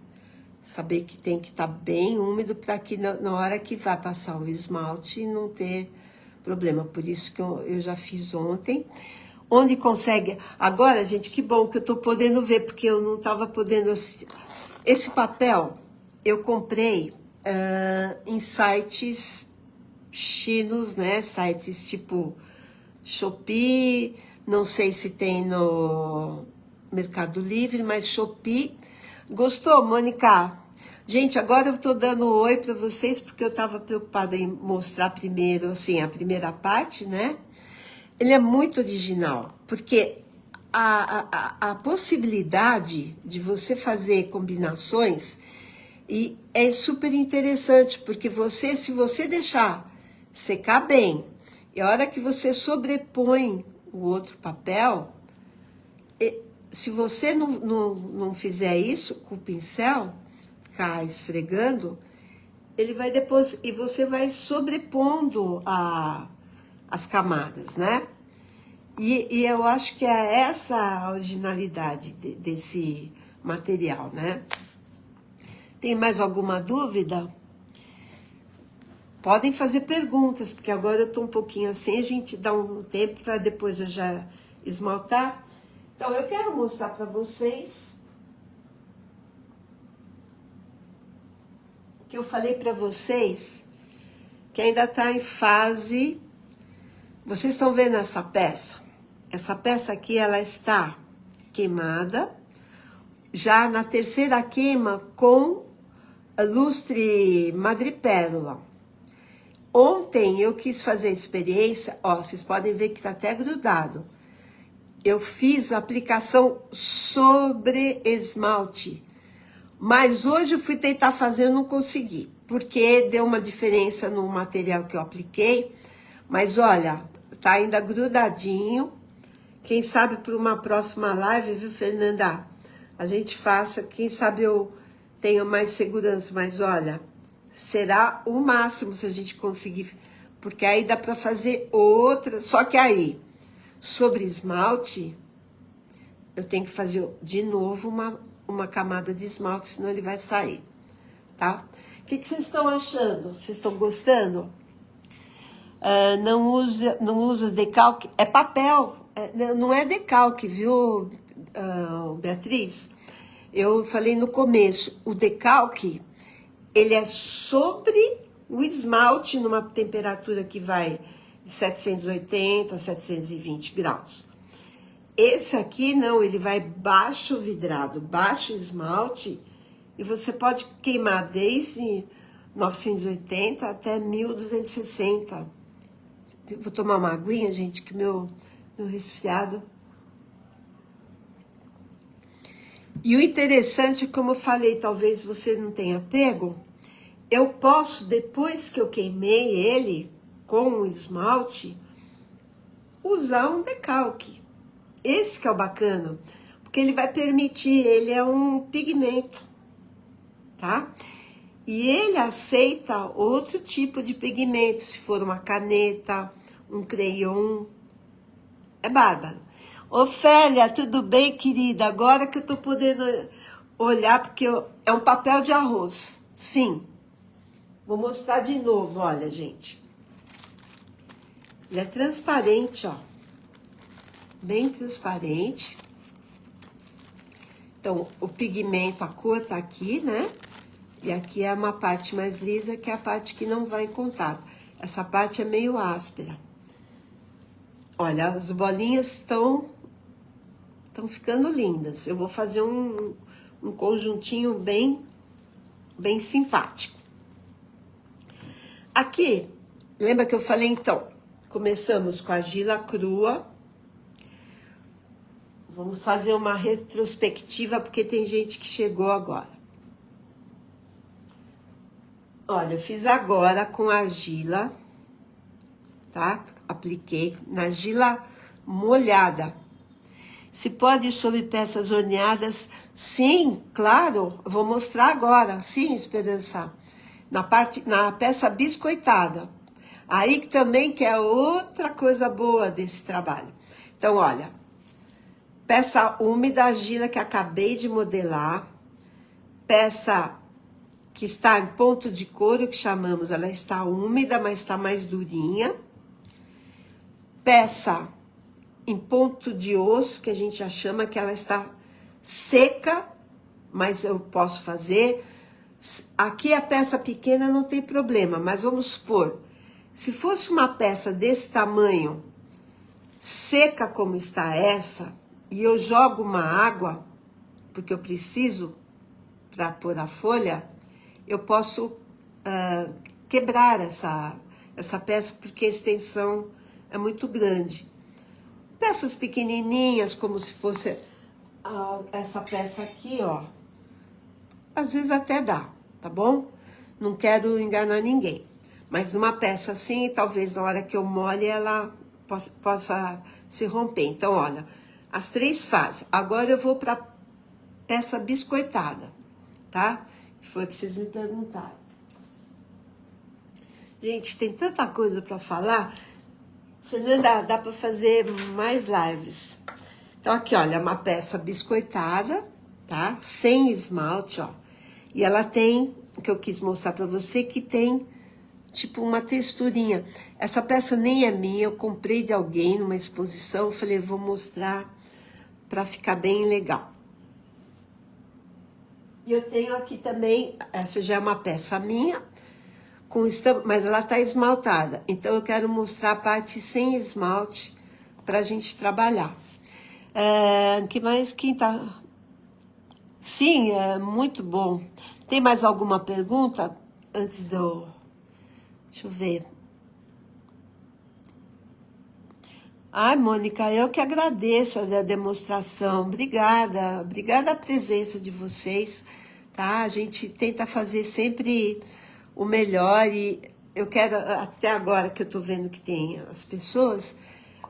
S1: saber que tem que estar bem úmido para que na hora que vai passar o esmalte não ter problema. Por isso que eu já fiz ontem. Onde consegue... Agora, gente, que bom que eu tô podendo ver, porque eu não tava podendo assistir. Esse papel eu comprei em sites chinos, né? Sites tipo Shopee, não sei se tem no Mercado Livre, mas Shopee... Gostou, Mônica? Gente, agora eu tô dando um oi para vocês, porque eu tava preocupada em mostrar primeiro, assim, a primeira parte, né? Ele é muito original, porque a possibilidade de você fazer combinações e é super interessante, porque se você deixar secar bem, e a hora que você sobrepõe o outro papel... Se você não fizer isso com o pincel, ficar esfregando, ele vai depois... E você vai sobrepondo as camadas, né? E eu acho que é essa a originalidade desse material, né? Tem mais alguma dúvida? Podem fazer perguntas, porque agora eu tô um pouquinho assim, a gente dá um tempo para depois eu já esmaltar. Então, eu quero mostrar para vocês que eu falei para vocês que ainda está em fase... Vocês estão vendo essa peça? Essa peça aqui, ela está queimada, já na terceira queima com lustre madrepérola. Ontem eu quis fazer a experiência, ó, vocês podem ver que está até grudado. Eu fiz a aplicação sobre esmalte, mas hoje eu fui tentar fazer e não consegui, porque deu uma diferença no material que eu apliquei, mas olha, tá ainda grudadinho. Quem sabe para uma próxima live, viu, Fernanda? A gente faça, quem sabe eu tenho mais segurança, mas olha, será o máximo se a gente conseguir, porque aí dá para fazer outra, só que aí... Sobre esmalte, eu tenho que fazer de novo uma camada de esmalte, senão ele vai sair, tá? O que vocês estão achando? Vocês estão gostando? Não usa decalque, é papel, não é decalque, viu, Beatriz? Eu falei no começo, o decalque, ele é sobre o esmalte numa temperatura que vai... de 780 a 720 graus. Esse aqui não, ele vai baixo vidrado, baixo esmalte, e você pode queimar desde 980 até 1260. Vou tomar uma aguinha, gente, que meu resfriado. E o interessante, como eu falei, talvez você não tenha pego, eu posso, depois que eu queimei ele com o esmalte, usar um decalque. Esse que é o bacana, porque ele vai permitir, ele é um pigmento, tá? E ele aceita outro tipo de pigmento, se for uma caneta, um crayon, é bárbaro. Ofélia, tudo bem, querida? Agora que eu tô podendo olhar, porque é um papel de arroz, sim. Vou mostrar de novo, olha, gente. Ele é transparente, ó. Bem transparente. Então, o pigmento, a cor tá aqui, né? E aqui é uma parte mais lisa, que é a parte que não vai em contato. Essa parte é meio áspera. Olha, as bolinhas estão ficando lindas. Eu vou fazer um conjuntinho bem simpático. Aqui, lembra que eu falei, então, começamos com a argila crua. Vamos fazer uma retrospectiva, porque tem gente que chegou agora. Olha, eu fiz agora com argila, tá? Apliquei na argila molhada. Se pode sobre peças horneadas? Sim, claro. Eu vou mostrar agora. Sim, Esperança. Na peça biscoitada. Aí que também que é outra coisa boa desse trabalho. Então, olha. Peça úmida, argila que acabei de modelar. Peça que está em ponto de couro, que chamamos, ela está úmida, mas está mais durinha. Peça em ponto de osso, que a gente já chama, que ela está seca, mas eu posso fazer. Aqui a peça pequena não tem problema, mas vamos supor, se fosse uma peça desse tamanho, seca como está essa, e eu jogo uma água, porque eu preciso para pôr a folha, eu posso quebrar essa peça, porque a extensão é muito grande. Peças pequenininhas, como se fosse essa peça aqui, ó. Às vezes até dá, tá bom? Não quero enganar ninguém. Mas numa peça assim, talvez na hora que eu molhe, ela possa se romper. Então, olha, as 3 fases. Agora eu vou para peça biscoitada, tá? Foi o que vocês me perguntaram. Gente, tem tanta coisa para falar. Fernanda, dá para fazer mais lives. Então, aqui, olha, uma peça biscoitada, tá? Sem esmalte, ó. E ela tem, o que eu quis mostrar para você, que tem, tipo, uma texturinha. Essa peça nem é minha, eu comprei de alguém numa exposição. Eu falei, vou mostrar para ficar bem legal. E eu tenho aqui também, essa já é uma peça minha, com estampa, mas ela tá esmaltada. Então, eu quero mostrar a parte sem esmalte pra gente trabalhar. Que mais? Quem tá... Sim, é muito bom. Tem mais alguma pergunta antes do... Deixa eu ver. Ai, Mônica, eu que agradeço a demonstração. Obrigada. Obrigada a presença de vocês, tá? A gente tenta fazer sempre o melhor e eu quero, até agora que eu tô vendo que tem as pessoas,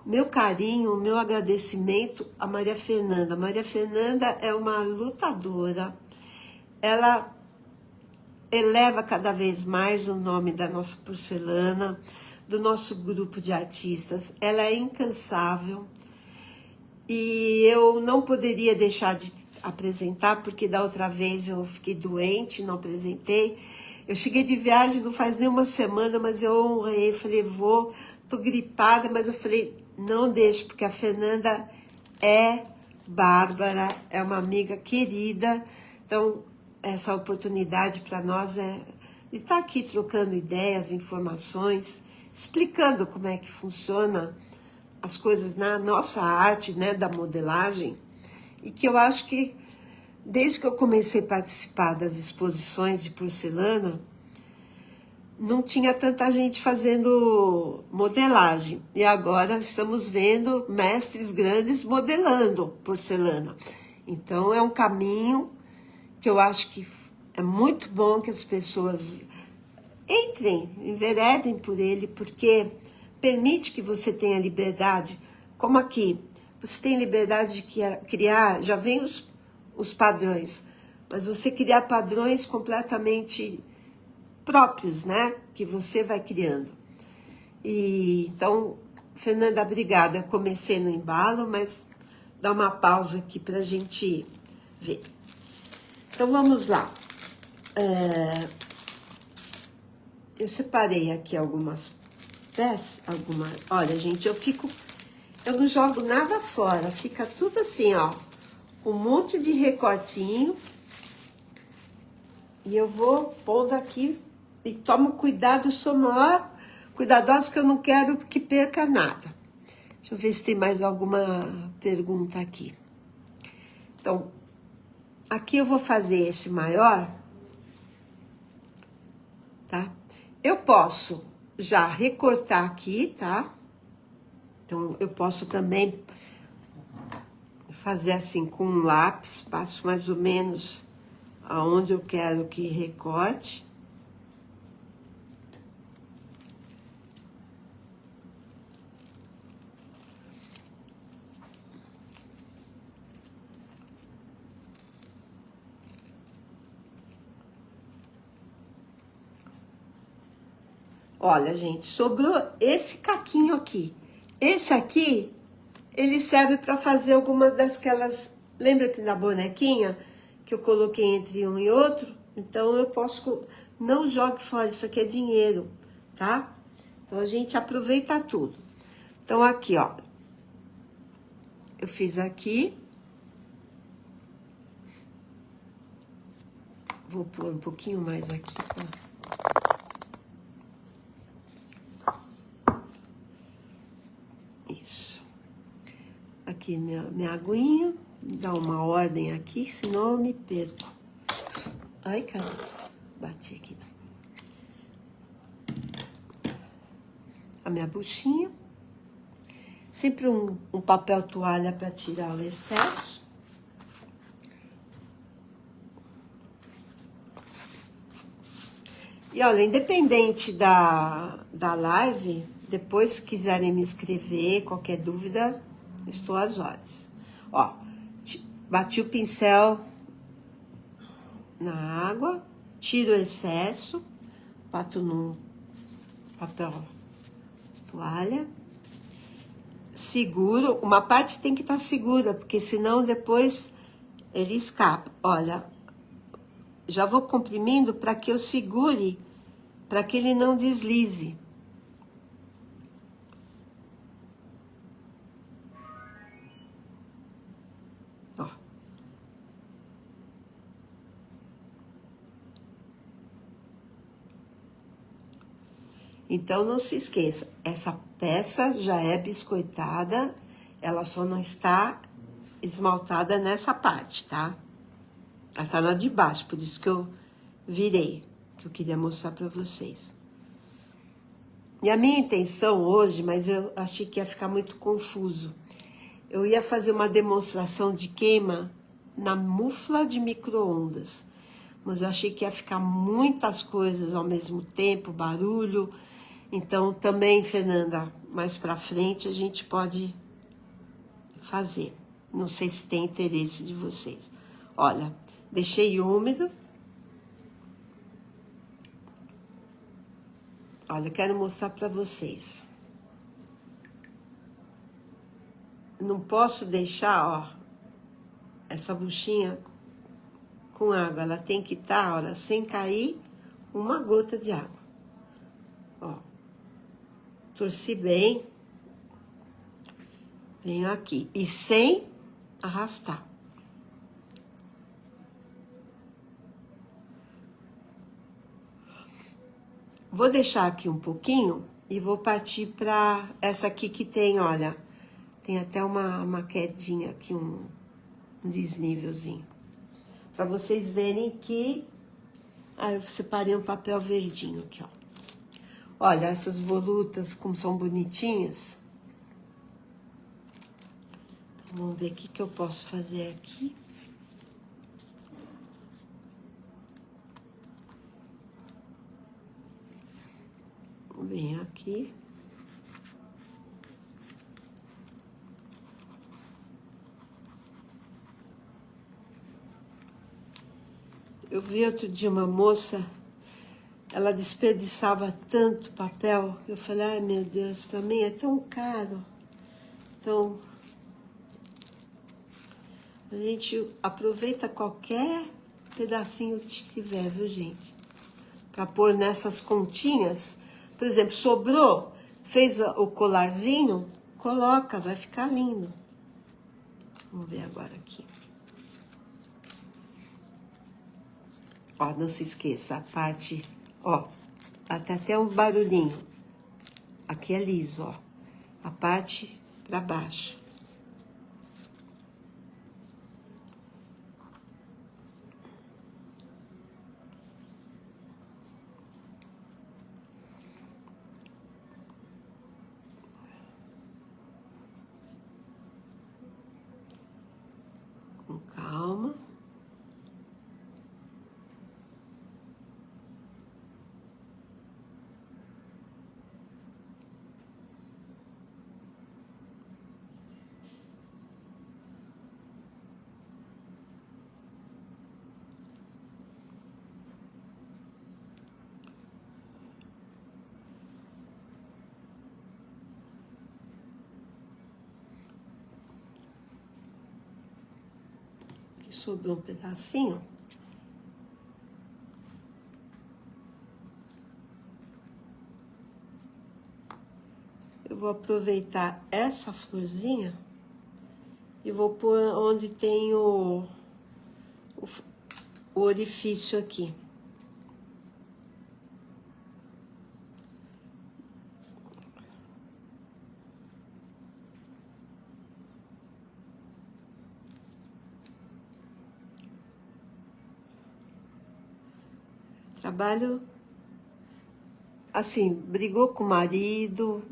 S1: meu carinho, meu agradecimento a Maria Fernanda. A Maria Fernanda é uma lutadora. Ela eleva cada vez mais o nome da nossa porcelana, do nosso grupo de artistas. Ela é incansável e eu não poderia deixar de apresentar, porque da outra vez eu fiquei doente, não apresentei. Eu cheguei de viagem não faz nem uma semana, mas eu honrei, falei, tô gripada, mas eu falei, não deixo, porque a Fernanda é bárbara, é uma amiga querida, então essa oportunidade para nós é de estar aqui trocando ideias, informações, explicando como é que funciona as coisas na nossa arte, né, da modelagem, e que eu acho que desde que eu comecei a participar das exposições de porcelana, não tinha tanta gente fazendo modelagem. E agora estamos vendo mestres grandes modelando porcelana. Então é um caminho que eu acho que é muito bom que as pessoas entrem, enveredem por ele, porque permite que você tenha liberdade, como aqui, você tem liberdade de criar, já vem os padrões, mas você criar padrões completamente próprios, né, que você vai criando. E então, Fernanda, obrigada, comecei no embalo, mas dá uma pausa aqui pra gente ver. Então, vamos lá. Eu separei aqui algumas peças, olha, gente, eu não jogo nada fora, fica tudo assim, ó, um monte de recortinho, e eu vou pondo aqui, e tomo cuidado, sou maior cuidadosa, que eu não quero que perca nada. Deixa eu ver se tem mais alguma pergunta aqui. Então, aqui eu vou fazer esse maior, tá? Eu posso já recortar aqui, tá? Então, eu posso também fazer assim com um lápis, passo mais ou menos aonde eu quero que recorte. Olha, gente, sobrou esse caquinho aqui. Esse aqui, ele serve para fazer algumas daquelas... Lembra que na bonequinha que eu coloquei entre um e outro? Então, eu posso... Não jogue fora, isso aqui é dinheiro, tá? Então, a gente aproveita tudo. Então, aqui, ó. Eu fiz aqui. Vou pôr um pouquinho mais aqui, ó. Isso. Aqui minha aguinha. Dá uma ordem aqui, senão eu me perco. Ai, cara, bati aqui. A minha buchinha. Sempre um papel toalha para tirar o excesso. E olha, independente da live, depois se quiserem me escrever, qualquer dúvida, estou às ordens. Ó, bati o pincel na água, tiro o excesso, bato num papel toalha, seguro, uma parte tem que estar segura, porque senão depois ele escapa. Olha, já vou comprimindo para que eu segure, para que ele não deslize. Ó. Então, não se esqueça, essa peça já é biscoitada, ela só não está esmaltada nessa parte, tá? Ela tá na de baixo, por isso que eu virei, que eu queria mostrar pra vocês. E a minha intenção hoje, mas eu achei que ia ficar muito confuso, eu ia fazer uma demonstração de queima na mufla de micro-ondas, mas eu achei que ia ficar muitas coisas ao mesmo tempo, barulho. Então, também, Fernanda, mais pra frente a gente pode fazer. Não sei se tem interesse de vocês. Olha, deixei úmido. Olha, quero mostrar pra vocês. Não posso deixar, ó, essa buchinha com água. Ela tem que estar, olha, sem cair uma gota de água. Ó, torci bem. Venho aqui. E sem arrastar. Vou deixar aqui um pouquinho e vou partir para essa aqui que tem, olha, tem até uma quedinha aqui, um desnívelzinho. Para vocês verem que... Ah, eu separei um papel verdinho aqui, ó. Olha, essas volutas como são bonitinhas. Então, vamos ver o que eu posso fazer aqui. Venho aqui. Eu vi outro dia uma moça, ela desperdiçava tanto papel. Eu falei, ai meu Deus, para mim é tão caro. Então, a gente aproveita qualquer pedacinho que tiver, viu, gente? Para pôr nessas continhas. Por exemplo, sobrou, fez o colarzinho, coloca, vai ficar lindo. Vamos ver agora aqui. Ó, não se esqueça, a parte, ó, até um barulhinho. Aqui é liso, ó. A parte para baixo. Com calma. Sobrou um pedacinho. Eu vou aproveitar essa florzinha e vou pôr onde tem o orifício aqui. Trabalho assim, brigou com o marido,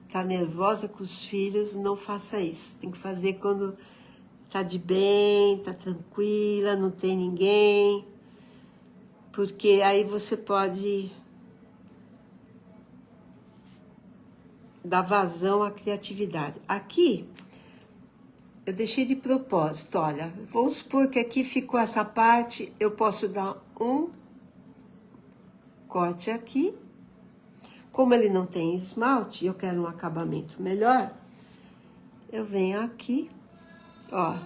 S1: tá nervosa com os filhos, não faça isso. Tem que fazer quando tá de bem, tá tranquila, não tem ninguém. Porque aí você pode dar vazão à criatividade. Aqui, eu deixei de propósito, olha, vamos supor que aqui ficou essa parte, eu posso dar um corte aqui. Como ele não tem esmalte, eu quero um acabamento melhor, eu venho aqui, ó.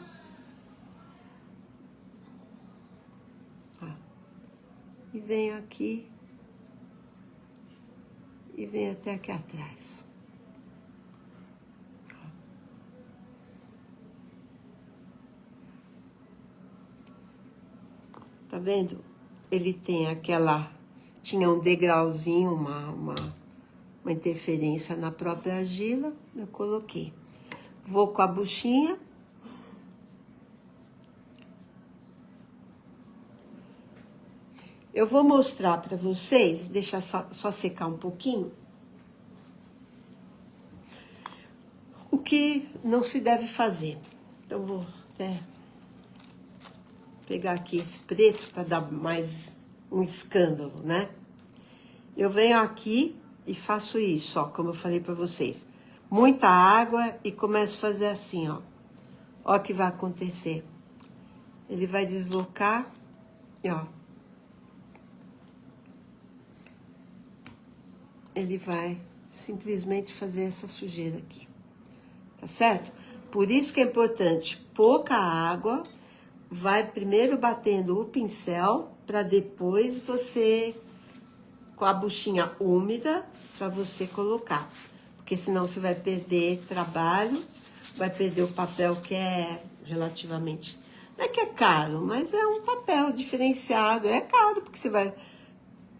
S1: E venho aqui, e venho até aqui atrás. Tá vendo? Ele tem aquela... Tinha um degrauzinho, uma interferência na própria argila, eu coloquei. Vou com a buchinha. Eu vou mostrar para vocês, deixa só secar um pouquinho, o que não se deve fazer. Então, vou até pegar aqui esse preto para dar mais um escândalo, né? Eu venho aqui e faço isso, ó, como eu falei para vocês. Muita água e começo a fazer assim, ó. Ó o que vai acontecer. Ele vai deslocar e, ó. Ele vai simplesmente fazer essa sujeira aqui. Tá certo? Por isso que é importante pouca água. Vai primeiro batendo o pincel para depois você, com a buchinha úmida, para você colocar. Porque senão você vai perder trabalho, vai perder o papel que é relativamente... Não é que é caro, mas é um papel diferenciado. É caro, porque você vai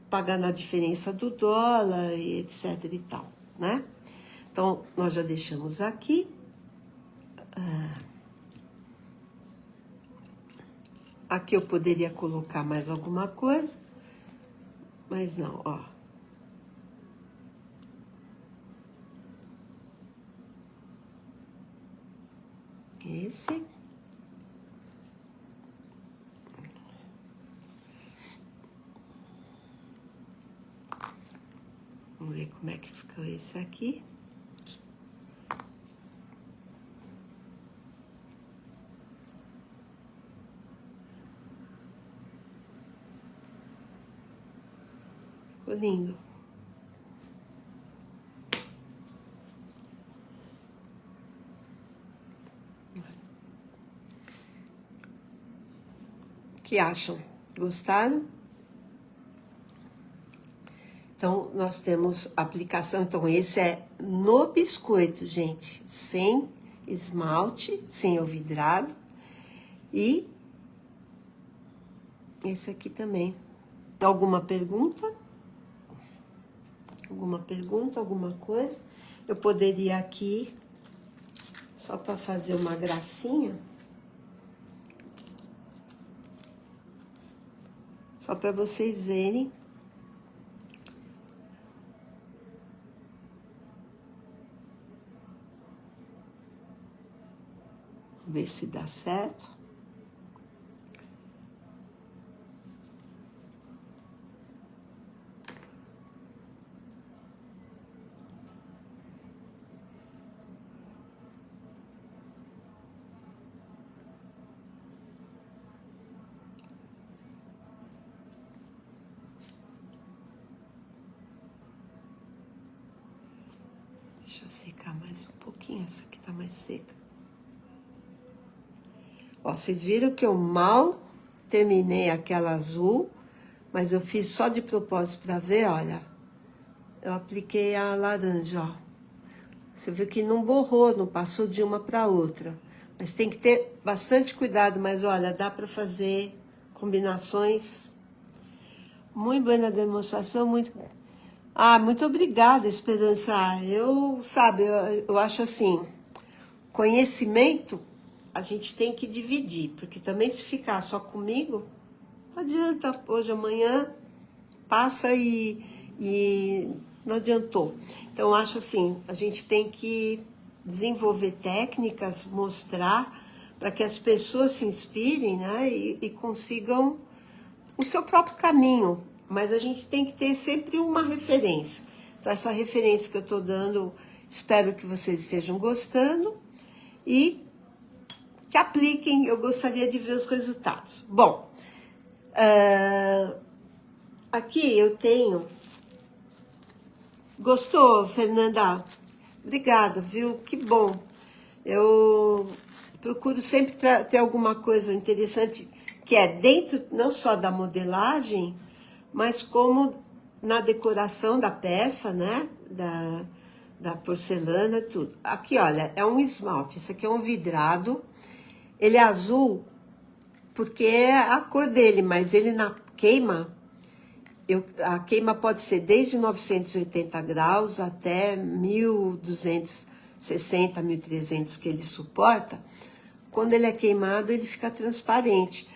S1: pagar na diferença do dólar e etc e tal, né? Então, nós já deixamos aqui. Aqui eu poderia colocar mais alguma coisa, mas não, ó. Esse. Vamos ver como é que ficou esse aqui. Ficou lindo. O que acham? Gostaram? Então, nós temos aplicação. Então, esse é no biscoito, gente. Sem esmalte, sem o vidrado. E esse aqui também. Alguma pergunta? Alguma pergunta, alguma coisa? Eu poderia aqui, só para fazer uma gracinha, só para vocês verem. Ver se dá certo. Deixa eu secar mais um pouquinho, essa aqui tá mais seca. Ó, vocês viram que eu mal terminei aquela azul, mas eu fiz só de propósito para ver, olha. Eu apliquei a laranja, ó. Você viu que não borrou, não passou de uma para outra. Mas tem que ter bastante cuidado, mas olha, dá para fazer combinações. Muito boa na demonstração, muito... Ah, muito obrigada, Esperança. Eu acho assim, conhecimento a gente tem que dividir, porque também se ficar só comigo, não adianta, hoje, amanhã, passa e não adiantou. Então, eu acho assim, a gente tem que desenvolver técnicas, mostrar, para que as pessoas se inspirem, né, e consigam o seu próprio caminho. Mas a gente tem que ter sempre uma referência. Então, essa referência que eu estou dando, espero que vocês estejam gostando e que apliquem. Eu gostaria de ver os resultados. Bom, aqui eu tenho... Gostou, Fernanda? Obrigada, viu? Que bom. Eu procuro sempre ter alguma coisa interessante que é dentro não só da modelagem, mas como na decoração da peça, né? Da porcelana, tudo. Aqui, olha, é um esmalte. Esse aqui é um vidrado. Ele é azul porque é a cor dele, mas ele na queima... a queima pode ser desde 980 graus até 1260, 1300 que ele suporta. Quando ele é queimado, ele fica transparente.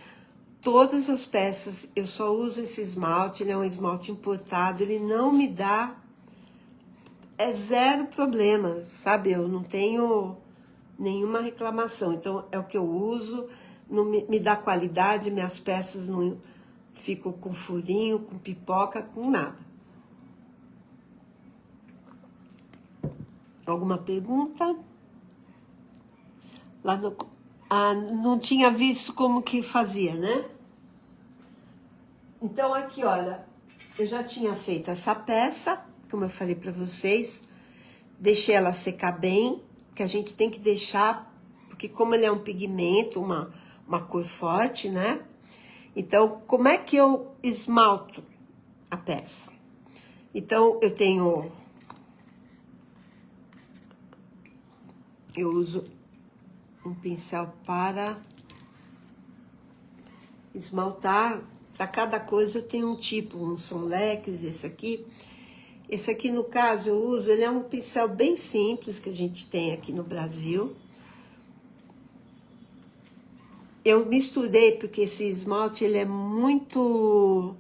S1: Todas as peças, eu só uso esse esmalte, ele é um esmalte importado, ele não me dá... É zero problema, sabe? Eu não tenho nenhuma reclamação. Então, é o que eu uso, não me dá qualidade, minhas peças não... Fico com furinho, com pipoca, com nada. Alguma pergunta? Lá no... Ah, não tinha visto como que fazia, né? Então, aqui, olha, eu já tinha feito essa peça, como eu falei para vocês. Deixei ela secar bem, que a gente tem que deixar, porque como ele é um pigmento, uma cor forte, né? Então, como é que eu esmalto a peça? Então, eu uso um pincel para esmaltar. Para cada coisa eu tenho um tipo, uns são leques, esse aqui. Esse aqui, no caso, eu uso, ele é um pincel bem simples que a gente tem aqui no Brasil. Eu misturei porque esse esmalte ele é muito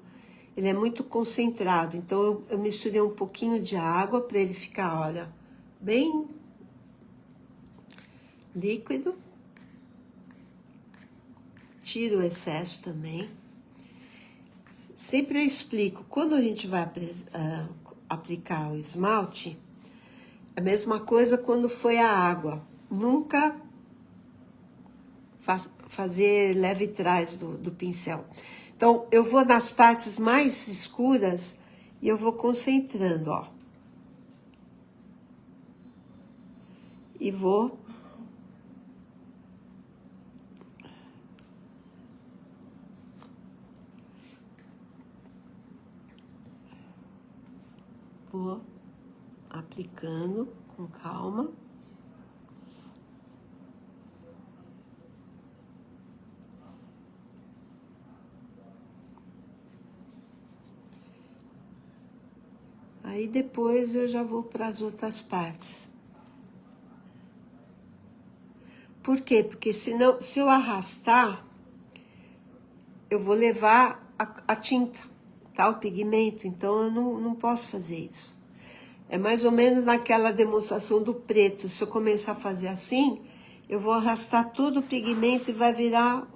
S1: concentrado. Então eu misturei um pouquinho de água para ele ficar, olha, bem líquido. Tiro o excesso também. Sempre eu explico, quando a gente vai aplicar o esmalte, a mesma coisa quando foi a água. Nunca fazer leve trás do pincel. Então, eu vou nas partes mais escuras e eu vou concentrando, ó. E vou aplicando com calma. Aí depois eu já vou para as outras partes. Por quê? Porque senão, se eu arrastar, eu vou levar a tinta, tá? O pigmento. Então eu não posso fazer isso. É mais ou menos naquela demonstração do preto. Se eu começar a fazer assim, eu vou arrastar todo o pigmento e vai virar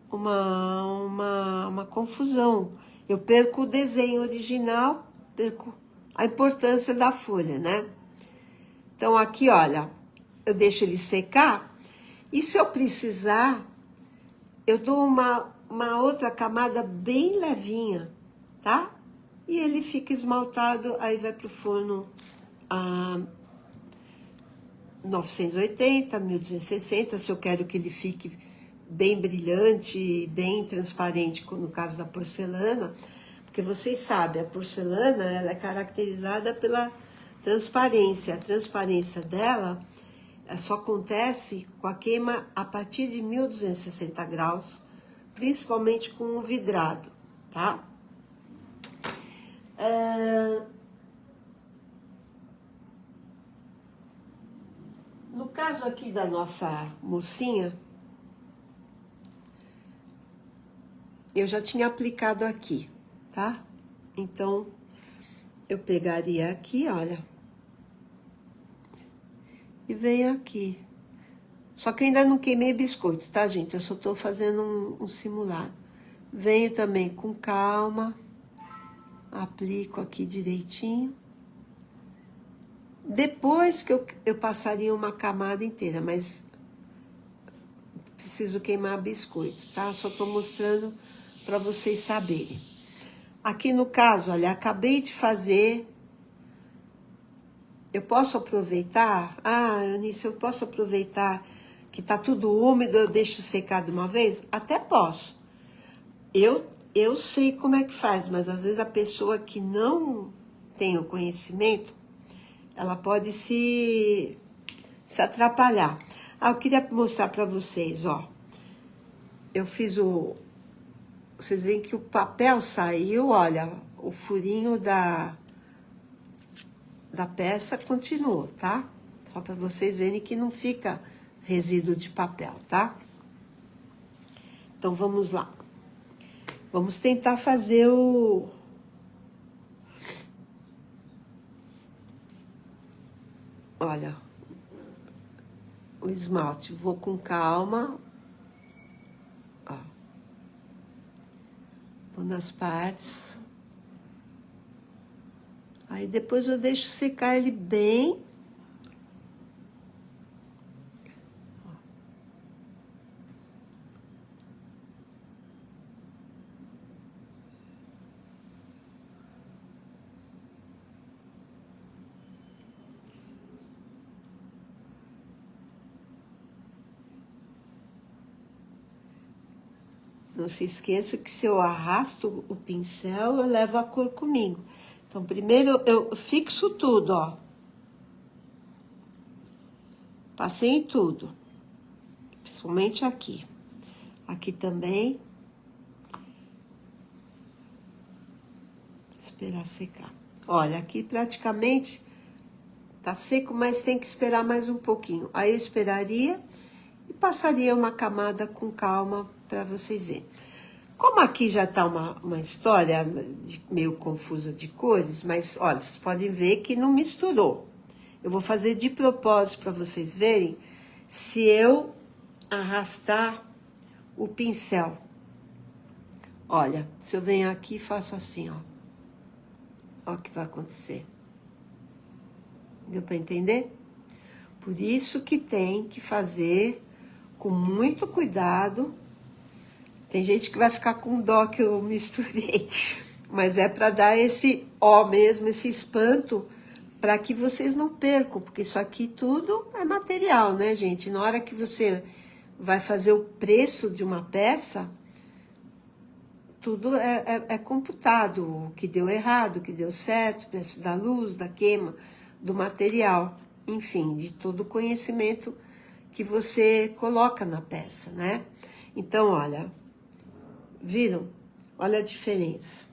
S1: uma confusão. Eu perco o desenho original, perco a importância da folha, né? Então, aqui, olha, eu deixo ele secar. E se eu precisar, eu dou uma outra camada bem levinha, tá? E ele fica esmaltado, aí vai pro forno a 980, 1260, se eu quero que ele fique bem brilhante, bem transparente, no caso da porcelana, porque vocês sabem, a porcelana ela é caracterizada pela transparência. A transparência dela só acontece com a queima a partir de 1260 graus, principalmente com o vidrado, tá? No caso aqui da nossa mocinha, eu já tinha aplicado aqui, tá? Então, eu pegaria aqui, olha, e venho aqui. Só que eu ainda não queimei biscoito, tá, gente? Eu só tô fazendo um simulado. Venho também com calma, aplico aqui direitinho. Depois que eu passaria uma camada inteira, mas preciso queimar biscoito, tá? Só tô mostrando para vocês saberem. Aqui no caso, olha, acabei de fazer. Eu posso aproveitar? Ah, Eunice, eu posso aproveitar que tá tudo úmido, eu deixo secar de uma vez? Até posso. Eu sei como é que faz, mas às vezes a pessoa que não tem o conhecimento, ela pode se atrapalhar. Ah, eu queria mostrar para vocês, ó. Eu fiz vocês veem que o papel saiu, olha, o furinho da peça continuou, tá? Só para vocês verem que não fica resíduo de papel, tá? Então, vamos lá. Vamos tentar fazer olha, o esmalte. Vou com calma. Ó. Vou nas partes. Aí depois eu deixo secar ele bem. Não se esqueça que se eu arrasto o pincel, eu levo a cor comigo. Então, primeiro eu fixo tudo, ó. Passei em tudo. Principalmente aqui. Aqui também. Esperar secar. Olha, aqui praticamente tá seco, mas tem que esperar mais um pouquinho. Aí eu esperaria e passaria uma camada com calma para vocês verem. Como aqui já tá uma história meio confusa de cores, mas olha, vocês podem ver que não misturou. Eu vou fazer de propósito para vocês verem se eu arrastar o pincel. Olha, se eu venho aqui e faço assim, ó. Olha o que vai acontecer. Deu para entender? Por isso que tem que fazer com muito cuidado. Tem gente que vai ficar com dó que eu misturei, mas é para dar esse ó mesmo, esse espanto, para que vocês não percam, porque isso aqui tudo é material, né, gente? Na hora que você vai fazer o preço de uma peça, tudo é computado, o que deu errado, o que deu certo, o preço da luz, da queima, do material, enfim, de todo o conhecimento que você coloca na peça, né? Então, olha, viram? Olha a diferença.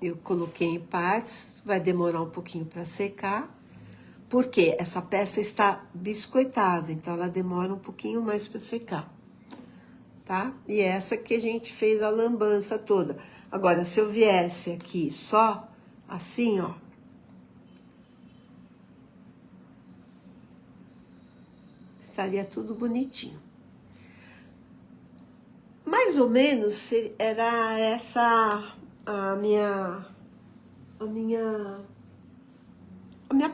S1: Eu coloquei em partes, vai demorar um pouquinho para secar, porque essa peça está biscoitada, então ela demora um pouquinho mais para secar, tá? E essa que a gente fez a lambança toda. Agora, se eu viesse aqui só assim, ó, estaria tudo bonitinho. Mais ou menos era essa a minha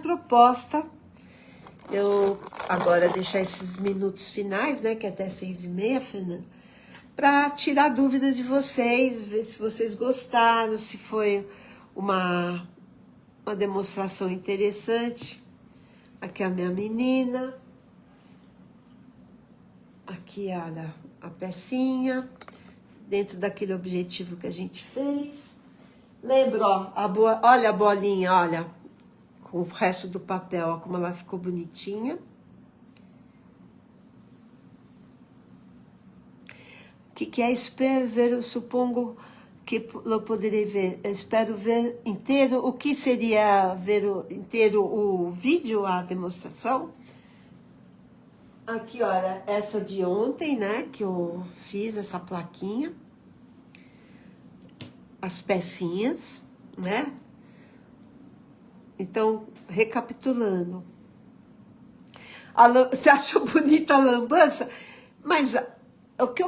S1: proposta. Eu agora deixar esses minutos finais, né, que é até 6h30, Fernanda, para tirar dúvidas de vocês, ver se vocês gostaram, se foi uma demonstração interessante. Aqui a minha menina. Aqui, olha, a pecinha, dentro daquele objetivo que a gente fez. Lembra, ó, olha a bolinha, olha, com o resto do papel, ó, como ela ficou bonitinha. O que é espero ver, eu supongo que eu poderei ver. Eu espero ver inteiro. O que seria ver inteiro o vídeo, a demonstração? Aqui, olha, essa de ontem, né, que eu fiz essa plaquinha. As pecinhas, né? Então, recapitulando. Você achou bonita a lambança? Mas o que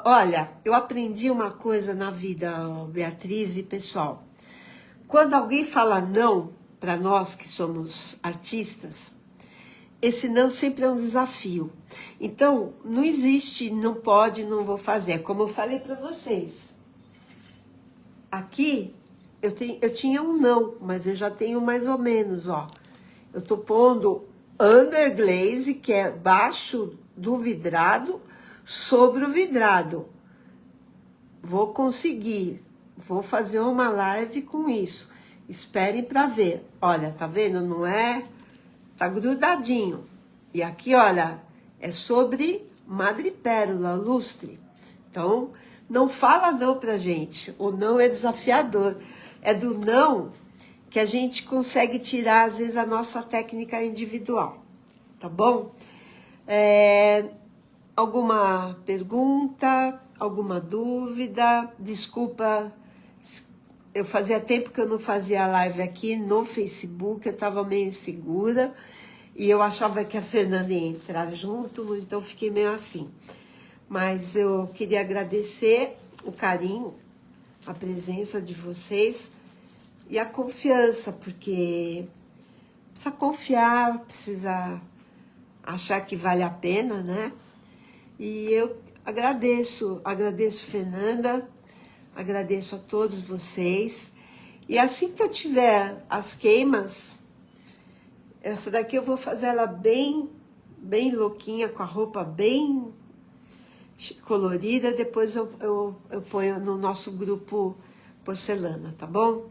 S1: olha, eu aprendi uma coisa na vida, Beatriz e pessoal. Quando alguém fala não para nós que somos artistas, esse não sempre é um desafio. Então, não existe, não pode, não vou fazer. Como eu falei para vocês. Aqui, eu tinha um não, mas eu já tenho mais ou menos, ó. Eu tô pondo underglaze, que é baixo do vidrado, sobre o vidrado. Vou conseguir. Vou fazer uma live com isso. Esperem para ver. Olha, tá vendo? Não é... Tá grudadinho. E aqui, olha, é sobre madrepérola, lustre. Então, não fala não pra gente. O não é desafiador. É do não que a gente consegue tirar, às vezes, a nossa técnica individual. Tá bom? Alguma pergunta? Alguma dúvida? Desculpa, eu fazia tempo que eu não fazia live aqui no Facebook, eu estava meio insegura e eu achava que a Fernanda ia entrar junto, então fiquei meio assim. Mas eu queria agradecer o carinho, a presença de vocês e a confiança, porque precisa confiar, precisa achar que vale a pena, né? E eu agradeço Fernanda, agradeço a todos vocês. E assim que eu tiver as queimas, essa daqui eu vou fazer ela bem louquinha, com a roupa bem colorida. Depois eu ponho no nosso grupo Porcelana, tá bom?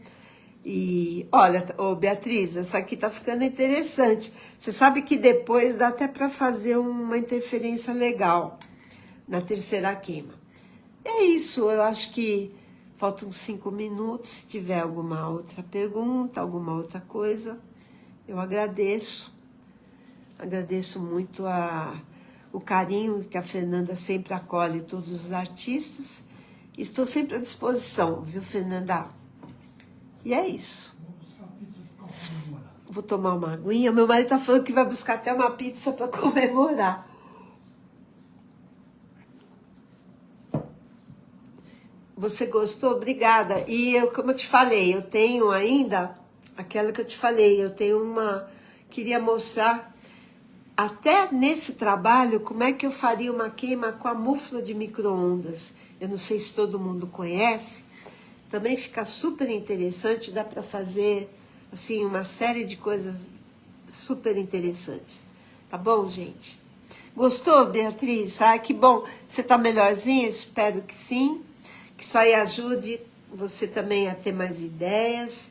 S1: E olha, Beatriz, essa aqui tá ficando interessante. Você sabe que depois dá até para fazer uma interferência legal na terceira queima. É isso, eu acho que faltam 5 minutos. Se tiver alguma outra pergunta, alguma outra coisa, eu agradeço. Agradeço muito o carinho que a Fernanda sempre acolhe todos os artistas. Estou sempre à disposição, viu, Fernanda? E é isso. Vou tomar uma aguinha. Meu marido tá falando que vai buscar até uma pizza para comemorar. Você gostou? Obrigada. E eu, como eu te falei, eu tenho ainda, aquela que eu te falei, eu tenho uma... Queria mostrar, até nesse trabalho, como é que eu faria uma queima com a mufla de micro-ondas. Eu não sei se todo mundo conhece. Também fica super interessante, dá para fazer, assim, uma série de coisas super interessantes. Tá bom, gente? Gostou, Beatriz? Ah, que bom. Você tá melhorzinha? Espero que sim. Que isso aí ajude você também a ter mais ideias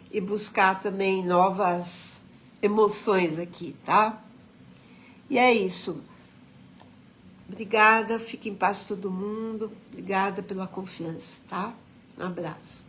S1: e buscar também novas emoções aqui, tá? E é isso. Obrigada, fique em paz todo mundo. Obrigada pela confiança, tá? Um abraço.